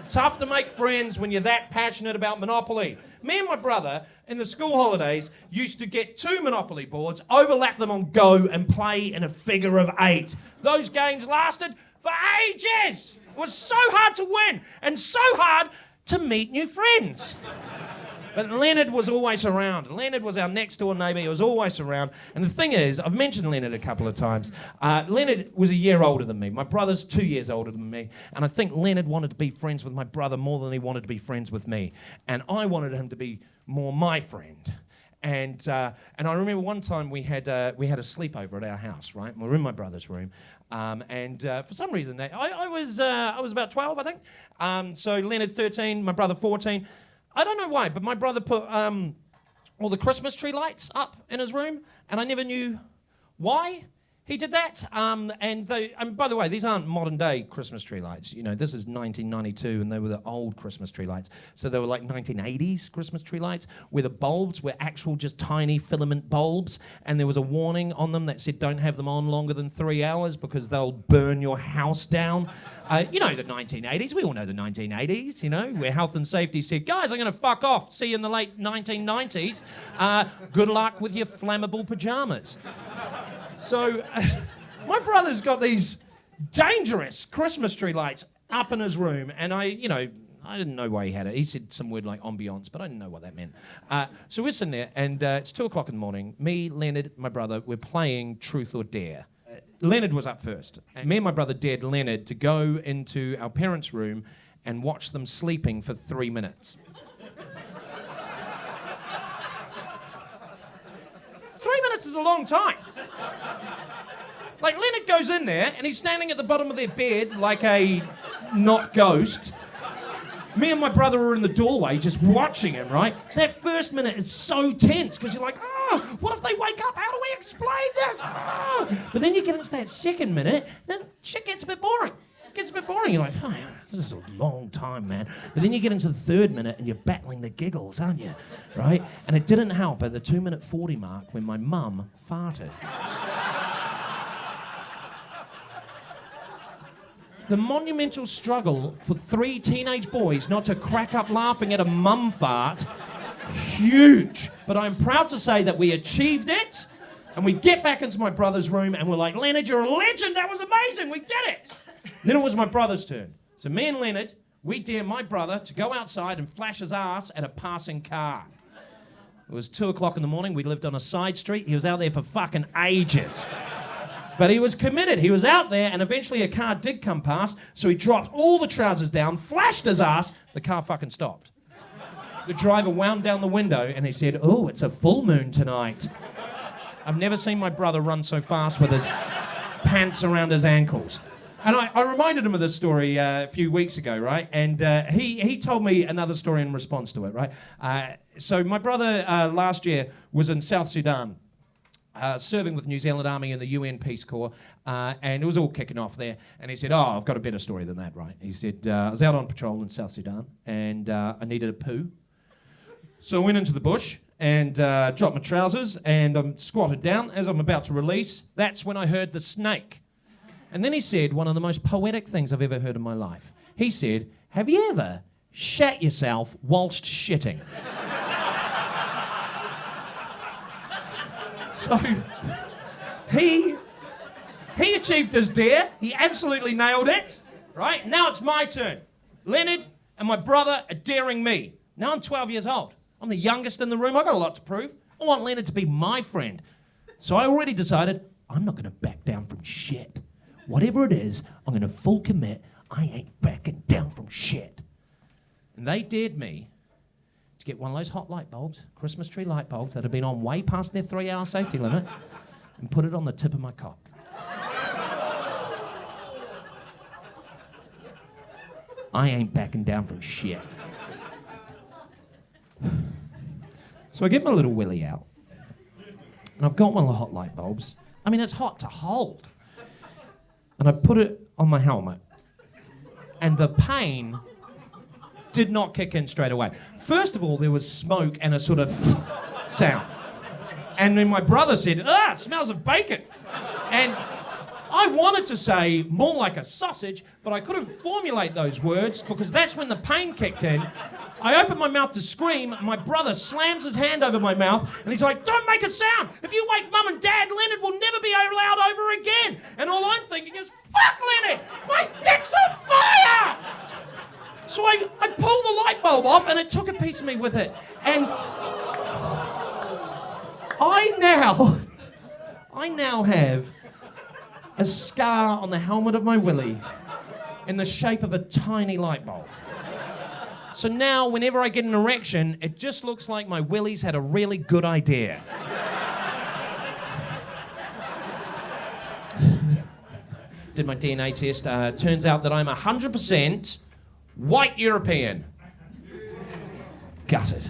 Tough to make friends when you're that passionate about Monopoly. Me and my brother, in the school holidays, used to get 2 Monopoly boards, overlap them on Go, and play in a figure of 8. Those games lasted for ages. It was so hard to win, and so hard to meet new friends. But Leonard was always around. Leonard was our next door neighbour. He was always around. And the thing is, I've mentioned Leonard a couple of times. Leonard was a year older than me. My brother's 2 years older than me. And I think Leonard wanted to be friends with my brother more than he wanted to be friends with me. And I wanted him to be more my friend. And I remember one time we had a sleepover at our house, right? We were in my brother's room. For some reason, I was about 12, I think. So Leonard 13, my brother 14. I don't know why, but my brother put all the Christmas tree lights up in his room, and I never knew why he did that. And by the way, these aren't modern day Christmas tree lights. You know, this is 1992, and they were the old Christmas tree lights. So they were like 1980s Christmas tree lights, where the bulbs were actual just tiny filament bulbs, and there was a warning on them that said don't have them on longer than 3 hours because they'll burn your house down. You know the 1980s. We all know the 1980s, you know, where health and safety said, guys, I'm going to fuck off. See you in the late 1990s. Good luck with your flammable pajamas. So my brother's got these dangerous Christmas tree lights up in his room, and I didn't know why he had it. He said some word like ambiance, but I didn't know what that meant. So we're sitting there, and it's 2 o'clock in the morning. Me, Leonard, my brother, we're playing Truth or Dare. Leonard was up first. And me and my brother dared Leonard to go into our parents' room and watch them sleeping for 3 minutes. 3 minutes is a long time. Like, Leonard goes in there, and he's standing at the bottom of their bed like a not ghost. Me and my brother are in the doorway just watching him, right? That first minute is so tense, because you're like, oh, what if they wake up? How do we explain this? Oh. But then you get into that second minute, then shit gets a bit boring. It gets a bit boring. You're like, oh, this is a long time, man. But then you get into the third minute, and you're battling the giggles, aren't you? Right? And it didn't help at the 2-minute 40 mark when my mum farted. The monumental struggle for 3 teenage boys not to crack up laughing at a mum fart, huge. But I'm proud to say that we achieved it, and we get back into my brother's room, and we're like, Leonard, you're a legend, that was amazing, we did it. Then it was my brother's turn. So me and Leonard, we dare my brother to go outside and flash his ass at a passing car. It was 2 o'clock in the morning, we lived on a side street, he was out there for fucking ages. But he was committed. He was out there, and eventually a car did come past, so he dropped all the trousers down, flashed his ass, the car fucking stopped. The driver wound down the window, and he said, oh, it's a full moon tonight. I've never seen my brother run so fast with his pants around his ankles. And I reminded him of this story a few weeks ago, right? And he told me another story in response to it, right? So my brother last year was in South Sudan, serving with New Zealand Army in the UN Peace Corps, and it was all kicking off there. And he said, oh, I've got a better story than that, right? He said, I was out on patrol in South Sudan, and I needed a poo. So I went into the bush and dropped my trousers, and I'm squatted down. As I'm about to release, that's when I heard the snake. And then he said one of the most poetic things I've ever heard in my life. He said, have you ever shat yourself whilst shitting? So he achieved his dare. He absolutely nailed it, right? Now it's my turn. Leonard and my brother are daring me. Now I'm 12 years old. I'm the youngest in the room. I've got a lot to prove. I want Leonard to be my friend. So I already decided I'm not going to back down from shit. Whatever it is, I'm going to full commit. I ain't backing down from shit. And they dared me to get one of those hot light bulbs, Christmas tree light bulbs that have been on way past their 3-hour safety limit, and put it on the tip of my cock. I ain't backing down from shit. So I get my little willy out, and I've got one of the hot light bulbs. I mean, it's hot to hold. And I put it on my helmet, and the pain did not kick in straight away. First of all, there was smoke and a sort of sound. And then my brother said, it smells of bacon. And I wanted to say more like a sausage, but I couldn't formulate those words because that's when the pain kicked in. I opened my mouth to scream, my brother slams his hand over my mouth, and he's like, don't make a sound! If you wake Mum and Dad, Leonard will never be allowed over again! And all I'm thinking is, fuck Leonard! My dick's on fire! So I pulled the light bulb off and it took a piece of me with it. And I now have a scar on the helmet of my willy in the shape of a tiny light bulb. So now, whenever I get an erection, it just looks like my willy's had a really good idea. Did my DNA test. Turns out that I'm 100% white European. Gutted.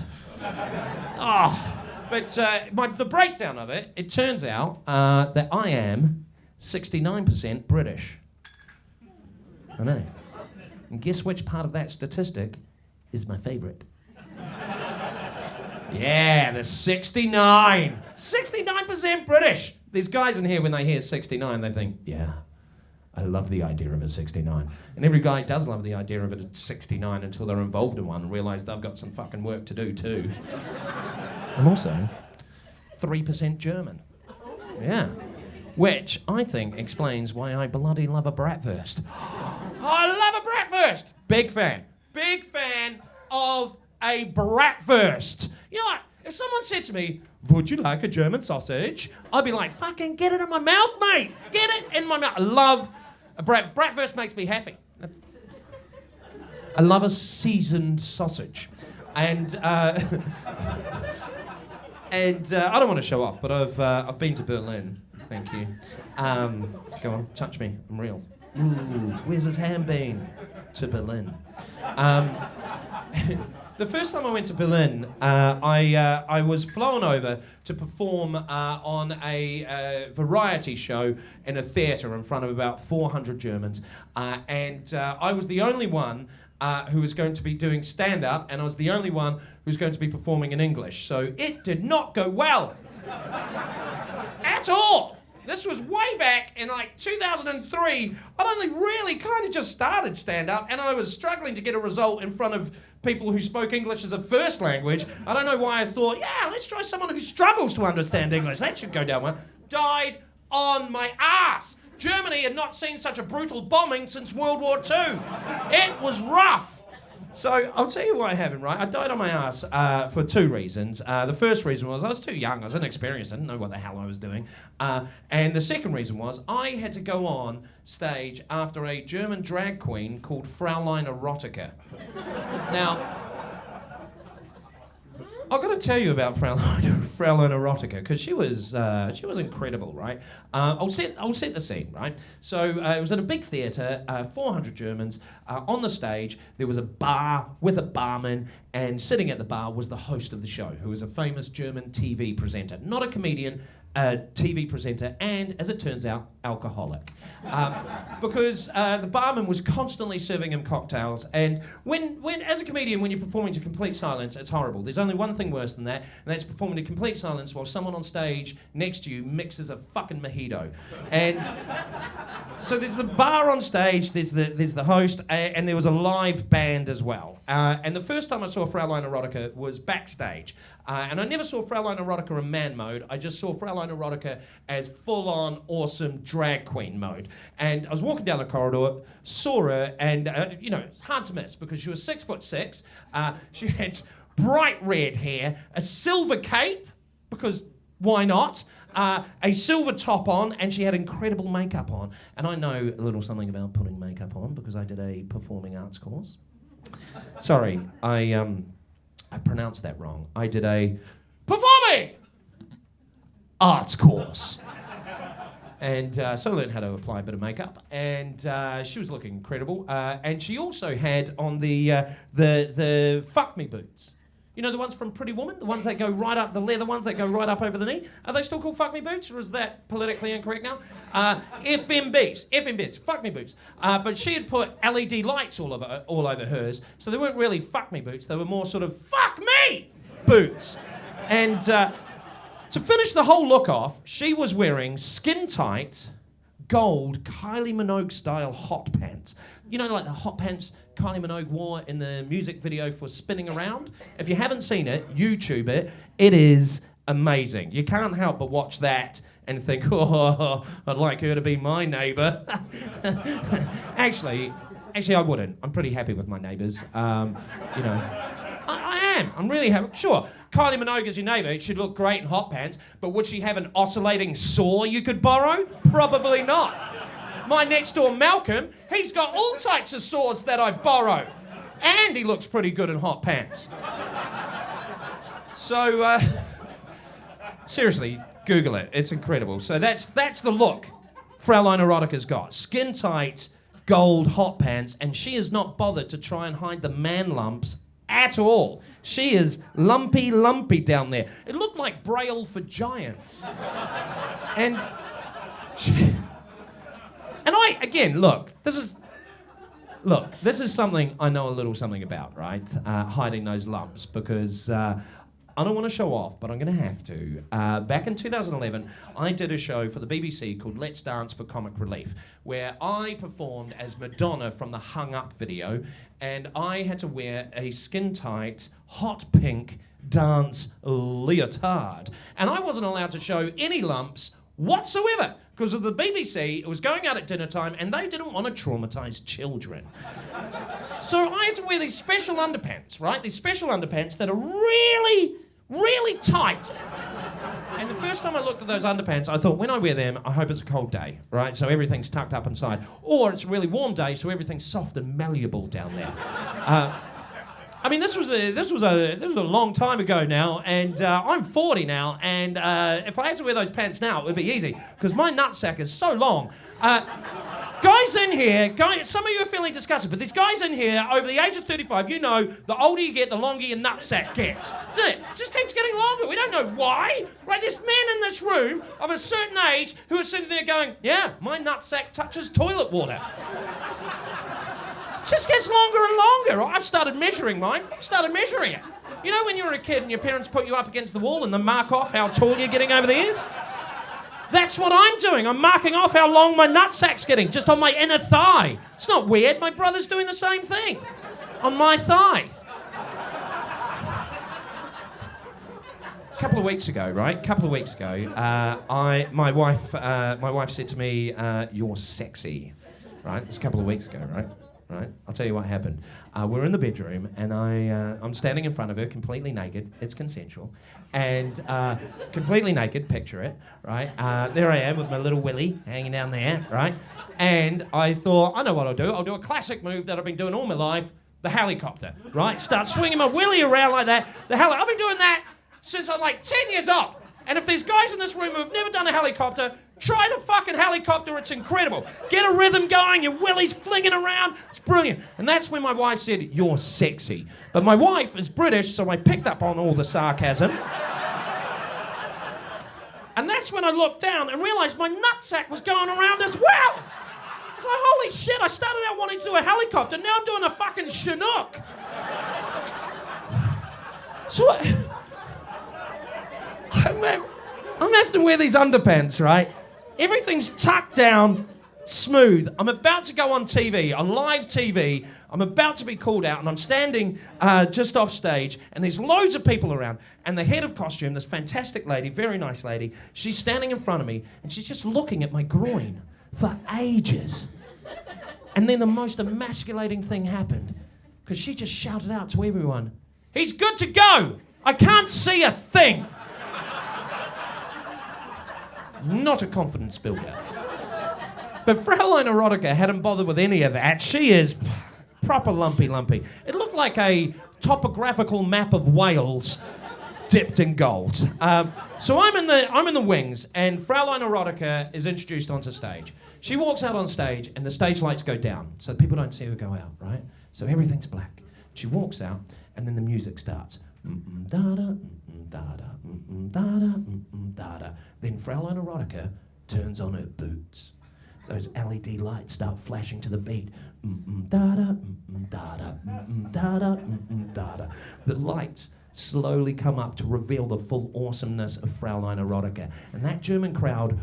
But the breakdown of it, it turns out that I am 69% British. I know. And guess which part of that statistic is my favourite? Yeah, the 69. 69% British. These guys in here, when they hear 69, they think, yeah, I love the idea of a 69. And every guy does love the idea of a 69 until they're involved in one and realise they've got some fucking work to do too. I'm also 3% German. Yeah. Which I think explains why I bloody love a bratwurst. I love a bratwurst! Big fan. Big fan of a bratwurst. You know what? If someone said to me, would you like a German sausage? I'd be like, fucking get it in my mouth, mate. Get it in my mouth. I love a bratwurst makes me happy. I love a seasoned sausage. And I don't want to show off, but I've been to Berlin. Thank you. Go on, touch me. I'm real. Ooh, where's his hand been? To Berlin. The first time I went to Berlin, I was flown over to perform on a variety show in a theatre in front of about 400 Germans. And I was the only one who was going to be doing stand-up, and I was the only one who was going to be performing in English. So it did not go well. At all. This was way back in like 2003. I'd only really kind of just started stand-up, and I was struggling to get a result in front of people who spoke English as a first language. I don't know why I thought, yeah, let's try someone who struggles to understand English. That should go down well. Died on my ass. Germany had not seen such a brutal bombing since World War II. It was rough. So I'll tell you why I haven't, right? I died on my ass for two reasons. The first reason was I was too young. I was inexperienced. I didn't know what the hell I was doing. And the second reason was I had to go on stage after a German drag queen called Fraulein Erotica. Now, I've got to tell you about Fraulein Erotica because she was incredible, right? I'll set the scene, right? So it was at a big theatre, 400 Germans. On the stage, there was a bar with a barman, and sitting at the bar was the host of the show, who was a famous German TV presenter, not a comedian, a TV presenter, and as it turns out, alcoholic. Because the barman was constantly serving him cocktails, and when as a comedian, when you're performing to complete silence, it's horrible. There's only one thing worse than that, and that's performing to complete silence while someone on stage next to you mixes a fucking mojito. And so there's the bar on stage, there's the host, and there was a live band as well. And the first time I saw Fraulein Erotica was backstage. And I never saw Fraulein Erotica in man mode. I just saw Fraulein Erotica as full-on awesome drag queen mode. And I was walking down the corridor, saw her, and it's hard to miss because she was 6'6". She had bright red hair, a silver cape, because why not? A silver top on, and she had incredible makeup on. And I know a little something about putting makeup on because I did a performing arts course. Sorry, I pronounced that wrong. I did a performing arts course. And so I learned how to apply a bit of makeup. And she was looking incredible. And she also had on the fuck me boots. You know the ones from Pretty Woman? The ones that go right up, the leather ones that go right up over the knee? Are they still called fuck me boots, or is that politically incorrect now? FMBs, fuck me boots. But she had put LED lights all over hers, so they weren't really fuck me boots, they were more sort of fuck me boots. And to finish the whole look off, she was wearing skin-tight, gold Kylie Minogue style hot pants. You know, like the hot pants Kylie Minogue wore in the music video for Spinning Around? If you haven't seen it, YouTube it. It is amazing. You can't help but watch that and think, oh, I'd like her to be my neighbour. Actually, Actually, I wouldn't. I'm pretty happy with my neighbours. You know, I am. I'm really happy. Sure, Kylie Minogue is your neighbour. She'd look great in hot pants, but would she have an oscillating saw you could borrow? Probably not. My next door Malcolm, he's got all types of saws that I borrow. And he looks pretty good in hot pants. So, seriously, Google it. It's incredible. So that's the look Fraulein Erotica's got. Skin tight, gold hot pants, and she is not bothered to try and hide the man lumps at all. She is lumpy down there. It looked like Braille for giants. And I, again, look, this is something I know a little something about, right? Hiding those lumps, because I don't want to show off, but I'm going to have to. Back in 2011, I did a show for the BBC called Let's Dance for Comic Relief, where I performed as Madonna from the Hung Up video, and I had to wear a skin-tight, hot pink dance leotard. And I wasn't allowed to show any lumps whatsoever, because of the BBC. It was going out at dinner time, and they didn't want to traumatise children. So I had to wear these special underpants, right? These special underpants that are really, really tight. And the first time I looked at those underpants, I thought, when I wear them, I hope it's a cold day, right? So everything's tucked up inside. Or it's a really warm day, so everything's soft and malleable down there. I mean, this was a long time ago now, and I'm 40 now, and if I had to wear those pants now, it would be easy, because my nutsack is so long. Guys in here, some of you are feeling disgusted, but these guys in here, over the age of 35, you know, the older you get, the longer your nutsack gets. Doesn't it? It just keeps getting longer. We don't know why. Right, there's men in this room of a certain age who are sitting there going, yeah, my nutsack touches toilet water. It just gets longer and longer. I've started measuring mine. It. You know when you were a kid and your parents put you up against the wall and they mark off how tall you're getting over the years? That's what I'm doing. I'm marking off how long my nutsack's getting, just on my inner thigh. It's not weird. My brother's doing the same thing on my thigh. A couple of weeks ago, my wife said to me, "You're sexy." Right? It's a couple of weeks ago, right? Right? I'll tell you what happened. We're in the bedroom, and I'm standing in front of her, completely naked. It's consensual. And completely naked, picture it, right? There I am with my little willy hanging down there, right? And I thought, I know what I'll do. I'll do a classic move that I've been doing all my life, the helicopter, right? Start swinging my willy around like that. I've been doing that since I'm like 10 years old. And if there's guys in this room who've never done a helicopter, try the fucking helicopter, it's incredible. Get a rhythm going, your willy's flinging around, it's brilliant. And that's when my wife said, "You're sexy." But my wife is British, so I picked up on all the sarcasm. And that's when I looked down and realised my nutsack was going around as well. It's like, holy shit, I started out wanting to do a helicopter, now I'm doing a fucking Chinook. So I'm having to wear these underpants, right? Everything's tucked down, smooth. I'm about to go on TV, on live TV. I'm about to be called out, and I'm standing just off stage, and there's loads of people around. And the head of costume, this fantastic lady, very nice lady, she's standing in front of me, and she's just looking at my groin for ages. And then the most emasculating thing happened, because she just shouted out to everyone, "He's good to go! I can't see a thing!" Not a confidence builder. But Fraulein Erotica hadn't bothered with any of that. She is proper lumpy. It looked like a topographical map of Wales dipped in gold. So I'm in the wings, and Fraulein Erotica is introduced onto stage. She walks out on stage, and the stage lights go down, so people don't see her go out, right? So everything's black. She walks out, and then the music starts. Da-da, da-da, da-da, da-da. Then Fraulein Erotica turns on her boots. Those LED lights start flashing to the beat. Da-da, da-da, da-da, da-da. The lights slowly come up to reveal the full awesomeness of Fraulein Erotica. And that German crowd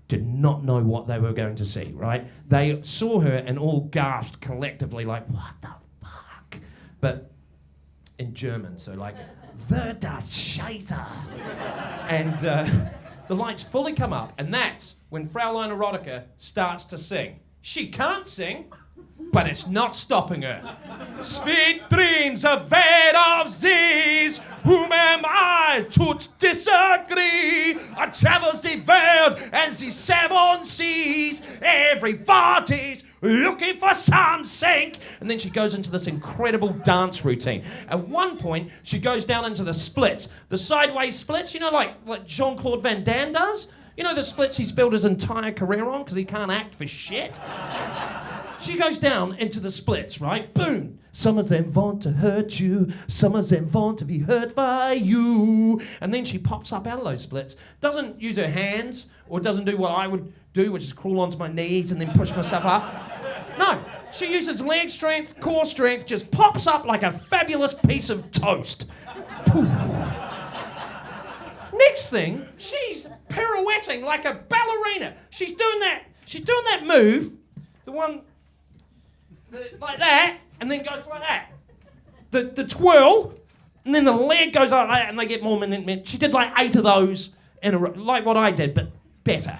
did not know what they were going to see, right? They saw her and all gasped collectively like, "What the fuck?" But in German, so like, "Wird das Scheiße." And the lights fully come up, and that's when Fraulein Erotica starts to sing. She can't sing, But it's not stopping her. Sweet dreams are made of these. Whom am I to disagree? I travel the world and the seven seas. Everybody's looking for something. And then she goes into this incredible dance routine. At one point, she goes down into the splits. The sideways splits, you know, like Jean-Claude Van Damme does? You know the splits he's built his entire career on because he can't act for shit? She goes down into the splits, right? Boom. Some of them want to hurt you. Some of them want to be hurt by you. And then she pops up out of those splits. Doesn't use her hands or doesn't do what I would do, which is crawl onto my knees and then push myself up. No. She uses leg strength, core strength, just pops up like a fabulous piece of toast. Poof. Next thing, she's pirouetting like a ballerina. She's doing that move, the one like that, and then goes like that. The twirl, and then the leg goes like that, and they get more minute. She did like 8 of those in a row, like what I did, but better.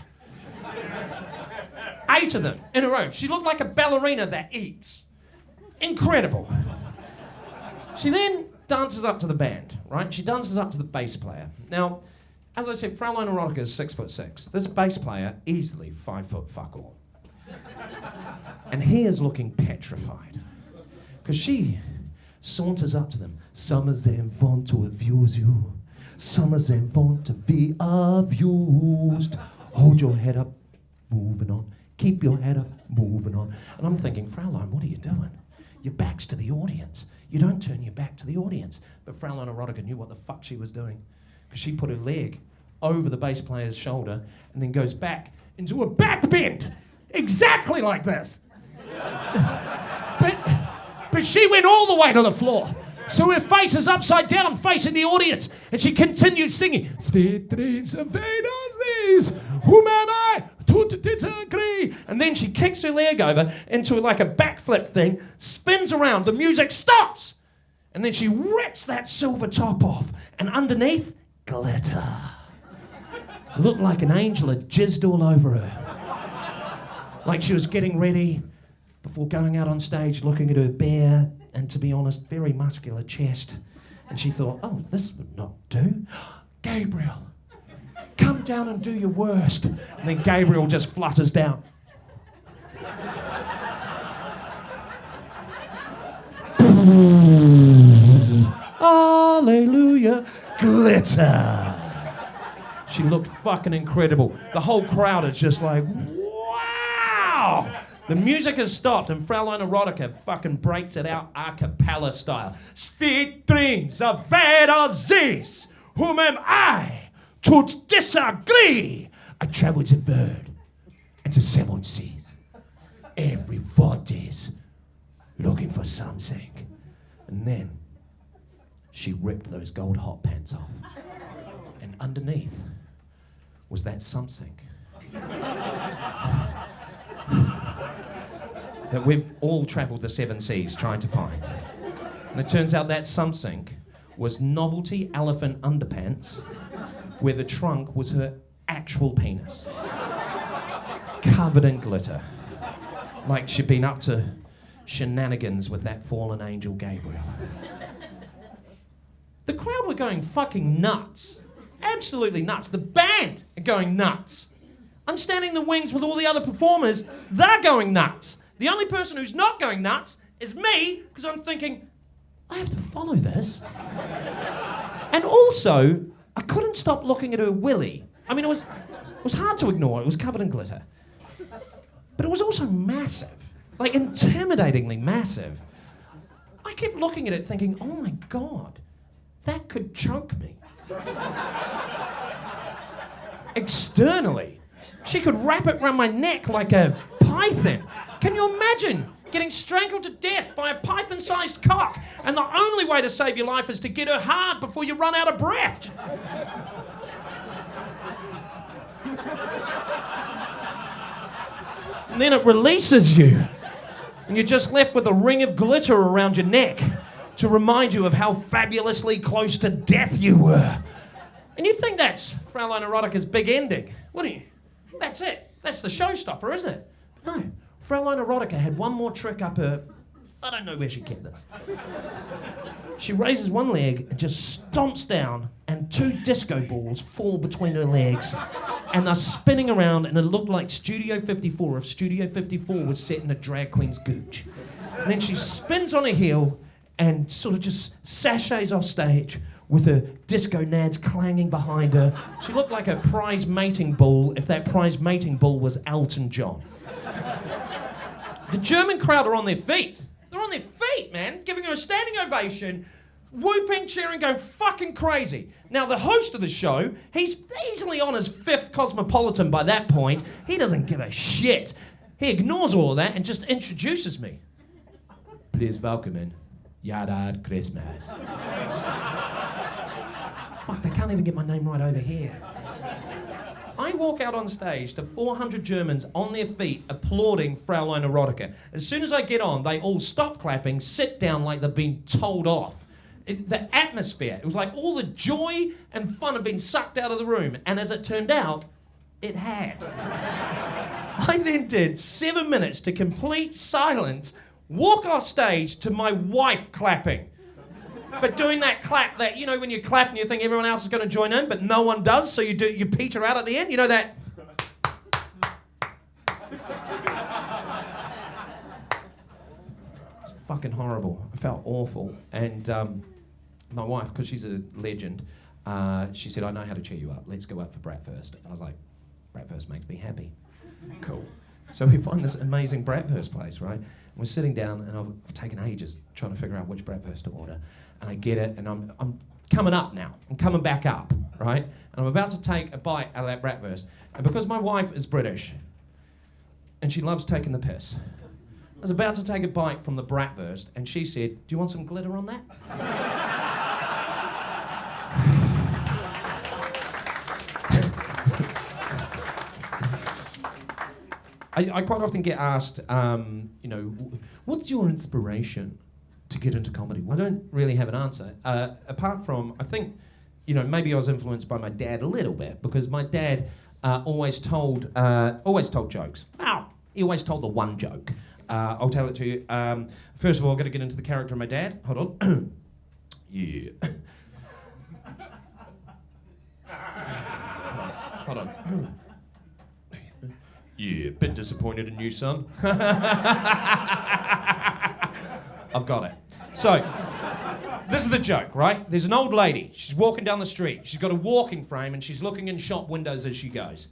8 of them in a row. She looked like a ballerina that eats. Incredible. She then dances up to the band, right? She dances up to the bass player. Now, as I said, Fraulein Erotica is 6'6". This bass player, easily 5 foot fuck all. And he is looking petrified. Because she saunters up to them. Some of them want to abuse you. Some of them want to be abused. Hold your head up, moving on. Keep your head up, moving on. And I'm thinking, Fraulein, what are you doing? Your back's to the audience. You don't turn your back to the audience. But Fraulein Erotica knew what the fuck she was doing. Because she put her leg over the bass player's shoulder and then goes back into a back bend. Exactly like this. But she went all the way to the floor. So her face is upside down facing the audience. And she continued singing, Sweet dreams are made of these. Whom am I to disagree? And then she kicks her leg over into like a backflip thing, spins around, the music stops. And then she rips that silver top off. And underneath, glitter. Looked like an angel had jizzed all over her. Like she was getting ready before going out on stage, looking at her bare and, to be honest, very muscular chest. And she thought, oh, this would not do. Gabriel, come down and do your worst. And then Gabriel just flutters down. Hallelujah. Glitter. She looked fucking incredible. The whole crowd is just like, wow! The music has stopped and Fraulein Erotica fucking breaks it out a cappella style. Sweet dreams are made of this. Whom am I to disagree? I travel the world and the 7 seas. Everybody's looking for something. And then she ripped those gold hot pants off. And underneath was that something that we've all travelled the 7 seas trying to find. And it turns out that something was novelty elephant underpants where the trunk was her actual penis. Covered in glitter. Like she'd been up to shenanigans with that fallen angel Gabriel. The crowd were going fucking nuts. Absolutely nuts. The band are going nuts. I'm standing in the wings with all the other performers. They're going nuts. The only person who's not going nuts is me, because I'm thinking, I have to follow this. And also, I couldn't stop looking at her willy. I mean, it was hard to ignore. It was covered in glitter. But it was also massive. Like, intimidatingly massive. I kept looking at it thinking, oh my God, that could choke me. Externally. She could wrap it around my neck like a python. Can you imagine getting strangled to death by a python-sized cock and the only way to save your life is to get her hard before you run out of breath? And then it releases you and you're just left with a ring of glitter around your neck to remind you of how fabulously close to death you were. And you'd think that's Fraulein Erotica's big ending, wouldn't you? That's it. That's the showstopper, isn't it? No. Fraulein Erotica had one more trick up her... I don't know where she kept this. She raises one leg and just stomps down, and 2 disco balls fall between her legs, and they're spinning around, and it looked like Studio 54 if Studio 54 was set in a drag queen's gooch. And then she spins on her heel and sort of just sachets off stage with her disco nads clanging behind her. She looked like a prize mating bull if that prize mating bull was Elton John. The German crowd are on their feet. They're on their feet, man, giving her a standing ovation, whooping, cheering, going fucking crazy. Now, the host of the show, he's easily on his 5th Cosmopolitan by that point. He doesn't give a shit. He ignores all of that and just introduces me. Please welcome in Yard Christmas. Fuck, they can't even get my name right over here. I walk out on stage to 400 Germans on their feet applauding Fraulein Erotica. As soon as I get on, they all stop clapping, sit down like they've been told off. The atmosphere, it was like all the joy and fun had been sucked out of the room, and as it turned out, it had. I then did 7 minutes to complete silence, walk off stage to my wife clapping. But doing that clap, that, you know, when you clap and you think everyone else is going to join in, but no one does, so you peter out at the end, you know that? It's fucking horrible. I felt awful. And my wife, because she's a legend, she said, I know how to cheer you up. Let's go out for bratwurst. And I was like, bratwurst makes me happy. Cool. So we find this amazing bratwurst place, right? And we're sitting down, and I've taken ages trying to figure out which bratwurst to order. And I get it, and I'm coming up now. I'm coming back up, right? And I'm about to take a bite out of that bratwurst. And because my wife is British, and she loves taking the piss, I was about to take a bite from the bratwurst, and she said, do you want some glitter on that? I quite often get asked, you know, what's your inspiration to get into comedy? Well, I don't really have an answer, apart from, I think, you know, maybe I was influenced by my dad a little bit, because my dad always told jokes. Wow, he always told the one joke. I'll tell it to you. First of all, I've got to get into the character of my dad. Hold on. Yeah. Hold on. Yeah, bit disappointed in you, son. I've got it. So, this is the joke, right? There's an old lady. She's walking down the street. She's got a walking frame, and she's looking in shop windows as she goes.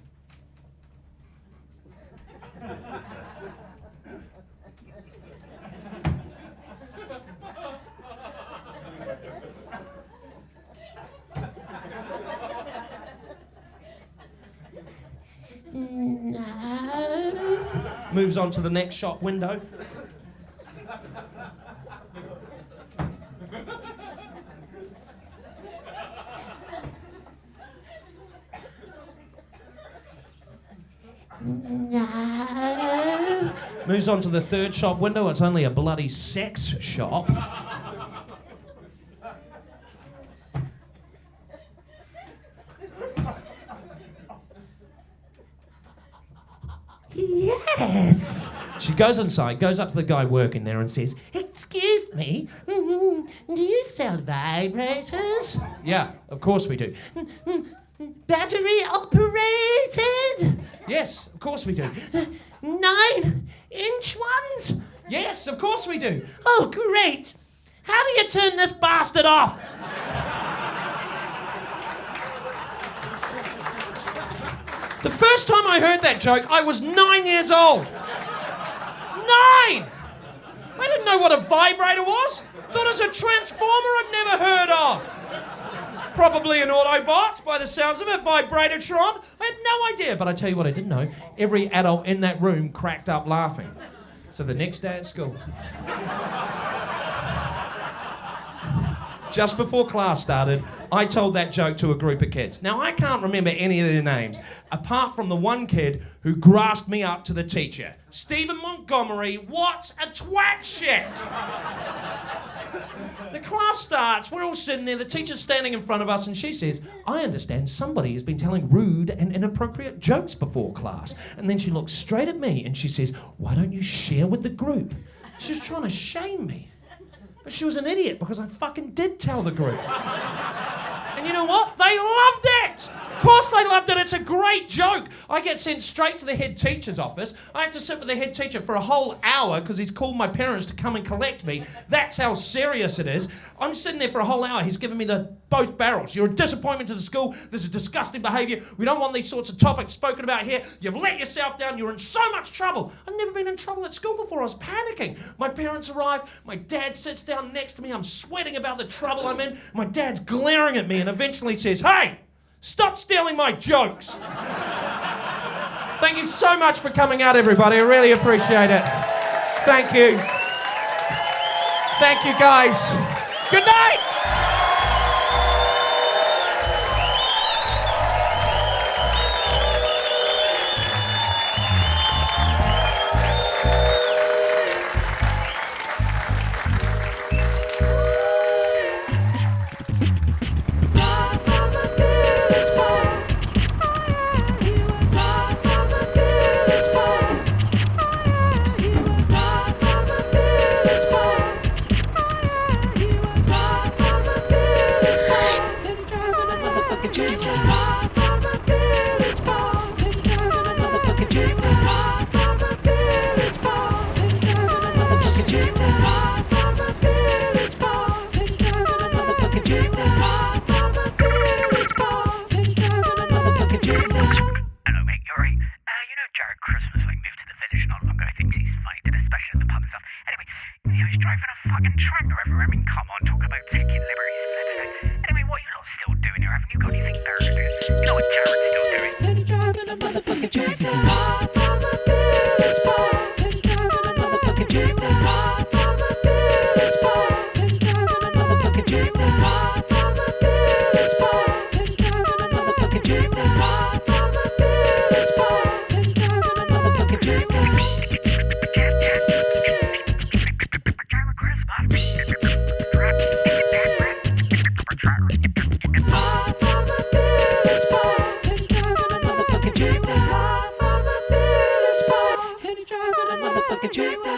No. Moves on to the next shop window. No. Moves on to the third shop window. It's only a bloody sex shop. Yes. She goes inside, goes up to the guy working there and says, excuse me, do you sell vibrators? Yeah, of course we do. Battery operated? Yes, of course we do. 9-inch ones? Yes, of course we do. Oh, great. How do you turn this bastard off? The first time I heard that joke, I was 9 years old. 9! I didn't know what a vibrator was. Thought it was a transformer I'd never heard of. Probably an Autobot, by the sounds of it, Vibratotron. I had no idea, but I tell you what I didn't know. Every adult in that room cracked up laughing. So the next day at school, just before class started, I told that joke to a group of kids. Now, I can't remember any of their names, apart from the one kid who grassed me up to the teacher. Stephen Montgomery, what a twat shit! The class starts, we're all sitting there, the teacher's standing in front of us, and she says, I understand somebody has been telling rude and inappropriate jokes before class. And then she looks straight at me and she says, why don't you share with the group? She was trying to shame me. But she was an idiot because I fucking did tell the group. And you know what? They loved it! Of course they loved it, it's a great joke. I get sent straight to the head teacher's office. I have to sit with the head teacher for a whole hour because he's called my parents to come and collect me. That's how serious it is. I'm sitting there for a whole hour, he's giving me the both barrels. You're a disappointment to the school, this is disgusting behaviour, we don't want these sorts of topics spoken about here, you've let yourself down, you're in so much trouble. I've never been in trouble at school before, I was panicking. My parents arrive, my dad sits down next to me, I'm sweating about the trouble I'm in, my dad's glaring at me and eventually says, hey, stop stealing my jokes. Thank you so much for coming out, everybody. I really appreciate it. Thank you. Thank you, guys. Good night. Hello, mate, you're right. You know Jared Christmas, like, moved to the village not long ago. Thinks he's funny, did a special at the pub and stuff. Anyway, he's driving a fucking tractor everywhere. I mean, come on, talking about taking liberties. Anyway, what you lot still doing here? Haven't you got anything better to do? You know what Jared's still doing? Driving a motherfucking tractor. Tractor.